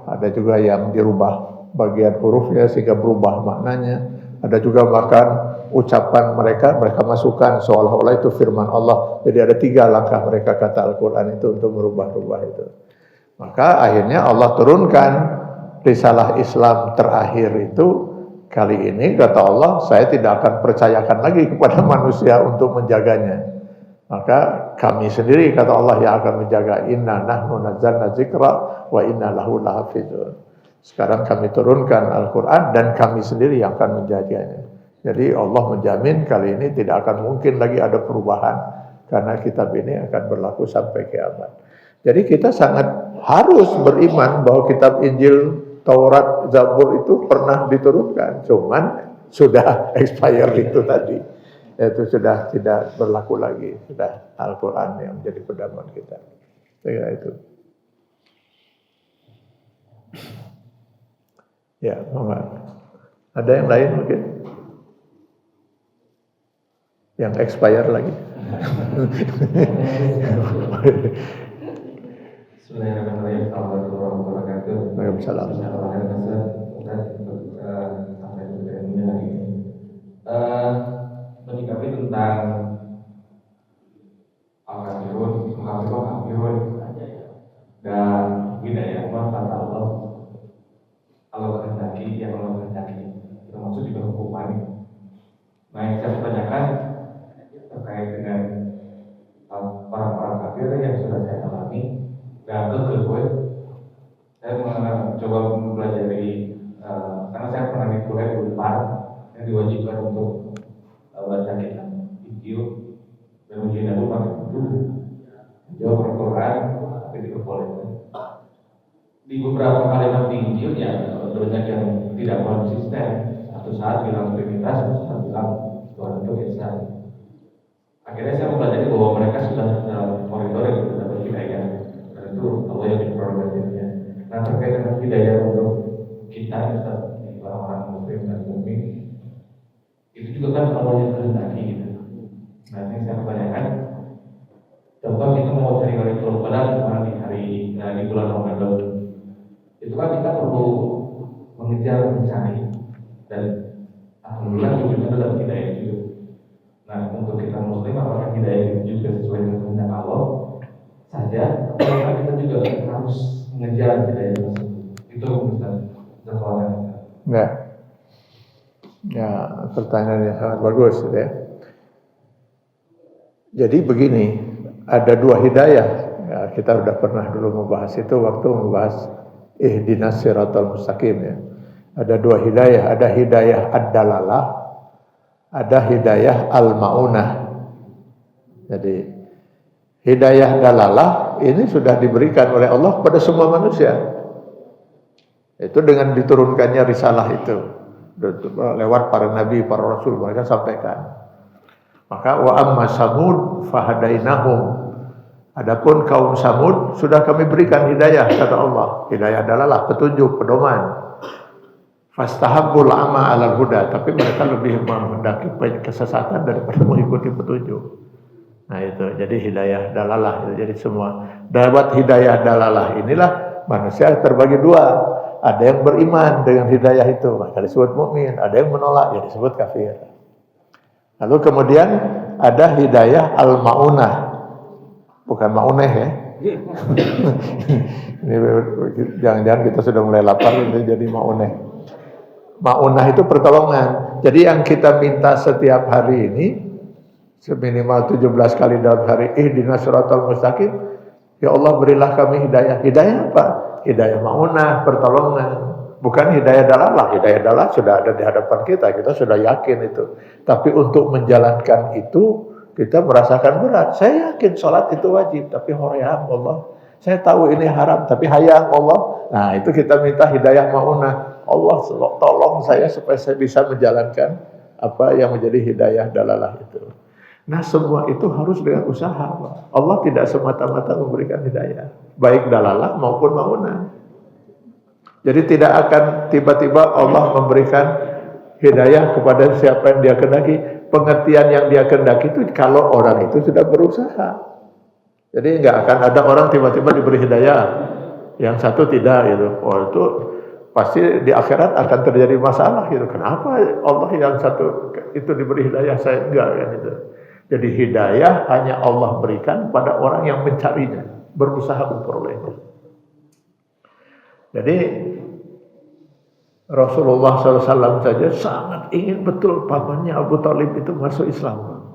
Ada juga yang dirubah bagian hurufnya sehingga berubah maknanya. Ada juga bahkan ucapan mereka masukkan seolah-olah itu firman Allah. Jadi ada 3 langkah mereka kata Al-Quran itu untuk merubah-rubah itu. Maka akhirnya Allah turunkan risalah Islam terakhir itu. Kali ini kata Allah, saya tidak akan percayakan lagi kepada manusia untuk menjaganya. Maka kami sendiri kata Allah yang akan menjaga. Inna nahnu nazzalna dzikra wa inna lahu lahafizun. Sekarang kami turunkan Al-Quran dan kami sendiri yang akan menjaganya. Jadi Allah menjamin kali ini tidak akan mungkin lagi ada perubahan karena kitab ini akan berlaku sampai kiamat. Jadi kita sangat harus beriman bahwa kitab Injil, Taurat, Zabur itu pernah diturunkan, cuman sudah expire itu tadi. Itu sudah tidak berlaku lagi, sudah Al-Quran yang menjadi pedoman kita. Saya itu. Ya, Mama. Ada yang lain mungkin? Yang expire lagi? Bismillahirrahmanirrahim. Assalamualaikum warahmatullahi wabarakatuh. Waalaikumsalam. Menyikapi tentang al-kafirun dan hidayah kata Allah. Allah kehendaki, yang Allah kehendaki, termasuk juga hukuman. Nah, yang saya tanyakan terkait dengan orang-orang kafir yang sudah saya alami. Dan kedua, saya mencoba mempelajari karena saya pernah di kuliah di Unpar yang diwajibkan untuk baca kitab video dan ujian itu pakai dulu jawab Al-Quran tapi diperbolehkan. Di beberapa kalimat di Injil ya banyak yang tidak konsisten. Satu saat bilang Trinitas, satu saat bilang Tuhan itu Esa. Akhirnya saya mempelajari bahwa mereka sudah koridor yang sudah dapat hidayah. Dan itu Allah yang diperolehnya. Nah, terkait dengan hidayah untuk kita, seperti orang-orang Muslim dan mukmin, itu juga kan Allah yang kehendaki gitu. Nah, ini saya pertanyakan. Contoh kita mau cari Lailatul Qadar di bulan Ramadan. Itu kan kita perlu mengejar mencari dan alhamdulillah wujudnya dalam hidayah juga. Nah, untuk kita Muslim apakah hidayah itu juga sesuai dengan kehendak Allah saja? Apakah kita juga harus mengejar hidayah tersebut? Itu Ustaz. Enggak. Ya, pertanyaan yang sangat bagus ya. Jadi begini, ada 2 hidayah. Ya, kita sudah pernah dulu membahas itu waktu membahas ihdinas siratal mustaqim ya. Ada 2 hidayah, ada hidayah ad-dalalah, ada hidayah al-maunah. Jadi hidayah dalalah ini sudah diberikan oleh Allah kepada semua manusia. Itu dengan diturunkannya risalah itu lewat para nabi, para rasul mereka sampaikan. Maka wa amma samud fahadainahum. Adapun kaum Samud sudah kami berikan hidayah kata Allah. Hidayah adalah petunjuk, pedoman. Fastahabbul ama 'alal huda, tapi mereka lebih menghendaki kesesatan daripada mengikuti petunjuk. Nah itu, jadi hidayah dalalah itu. Jadi semua dapat hidayah dalalah inilah manusia terbagi 2. Ada yang beriman dengan hidayah itu, maka disebut mukmin. Ada yang menolak, ya disebut kafir. Lalu kemudian ada hidayah al-maunah. Bukan mauneh ya. Ini jangan-jangan kita sudah mulai lapar jadi mauneh. Maunah itu pertolongan. Jadi yang kita minta setiap hari ini seminimal 17 kali dalam hari, ihdinas siratal mustaqim, ya Allah berilah kami hidayah. Hidayah apa? Hidayah maunah, pertolongan. Bukan hidayah dalalah. Hidayah dalalah sudah ada di hadapan kita sudah yakin itu. Tapi untuk menjalankan itu kita merasakan berat. Saya yakin sholat itu wajib, tapi hayang Allah. Saya tahu ini haram, tapi hayang Allah. Nah itu kita minta hidayah maunah. Allah tolong saya supaya saya bisa menjalankan apa yang menjadi hidayah dalalah itu. Nah semua itu harus dengan usaha, Pak. Allah tidak semata-mata memberikan hidayah, baik dalalah maupun maunah. Jadi tidak akan tiba-tiba Allah memberikan hidayah kepada siapa yang dia kehendaki. Pengertian yang dia kehendaki itu kalau orang itu sudah berusaha. Jadi nggak akan ada orang tiba-tiba diberi hidayah, yang satu tidak gitu. Oh itu pasti di akhirat akan terjadi masalah gitu. Kenapa Allah yang satu itu diberi hidayah, saya enggak kan itu. Jadi hidayah hanya Allah berikan pada orang yang mencarinya, berusaha memperolehnya. Jadi Rasulullah SAW saja sangat ingin betul pamannya Abu Thalib itu masuk Islam.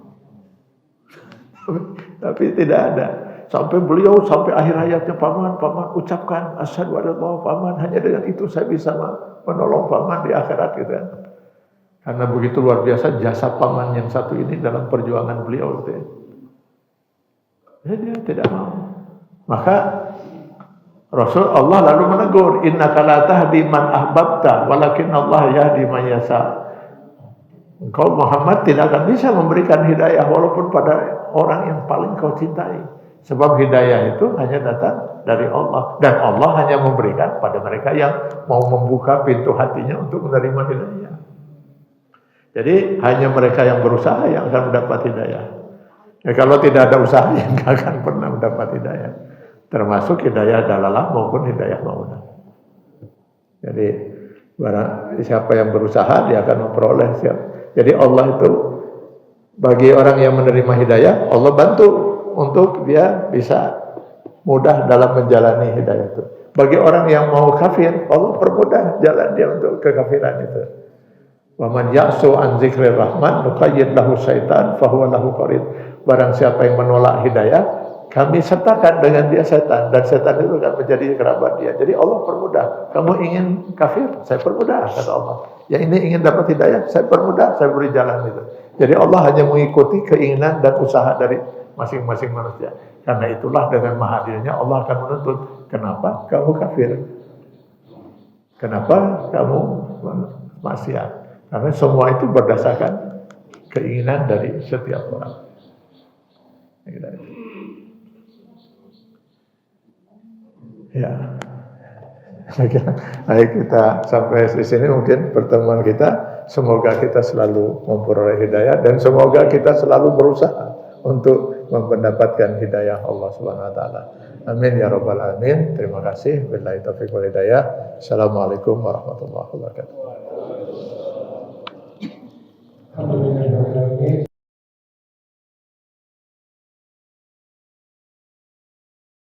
Tapi tidak ada. Sampai beliau sampai akhir hayatnya, paman ucapkan asyhadu an la ilaha illallah, paman, hanya dengan itu saya bisa menolong paman di akhirat gitu kan. Karena begitu luar biasa jasa paman yang satu ini dalam perjuangan beliau gitu ya. Jadi dia tidak mau. Maka Rasul Allah lalu menegur, innaka la tahdi man ahbabta walakin Allah yahdi man yasha. Engkau Muhammad tidak akan bisa memberikan hidayah walaupun pada orang yang paling kau cintai. Sebab hidayah itu hanya datang dari Allah. Dan Allah hanya memberikan pada mereka yang mau membuka pintu hatinya untuk menerima hidayah. Jadi hanya mereka yang berusaha yang akan mendapat hidayah. Ya, kalau tidak ada usaha yang tidak akan pernah mendapat hidayah. Termasuk hidayah dalalah maupun hidayah maunah. Jadi siapa yang berusaha dia akan memperoleh. Jadi Allah itu bagi orang yang menerima hidayah, Allah bantu untuk dia bisa mudah dalam menjalani hidayah itu. Bagi orang yang mau kafir, Allah permudah jalan dia untuk kekafiran itu. Wa man ya'su an dzikrir rahman nuqayyid lahu syaitan fa huwa lahu qarin. Barang siapa yang menolak hidayah, kami sertakan dengan dia setan, dan setan itu akan menjadi kerabat dia. Jadi Allah permudah. Kamu ingin kafir, saya permudah kata Allah. Yang ini ingin dapat hidayah, saya permudah, saya beri jalan itu. Jadi Allah hanya mengikuti keinginan dan usaha dari masing-masing manusia. Karena itulah dengan maha adilnya Allah akan menuntut. Kenapa kamu kafir? Kenapa kamu maksiat? Karena semua itu berdasarkan keinginan dari setiap orang. Ya. Baik, kita sampai di sini mungkin pertemuan kita. Semoga kita selalu memperoleh hidayah dan semoga kita selalu berusaha untuk mendapatkan hidayah Allah Subhanahu wa taala. Amin ya rabbal alamin. Terima kasih. Billahi taufiq wal hidayah. Assalamualaikum warahmatullahi wabarakatuh.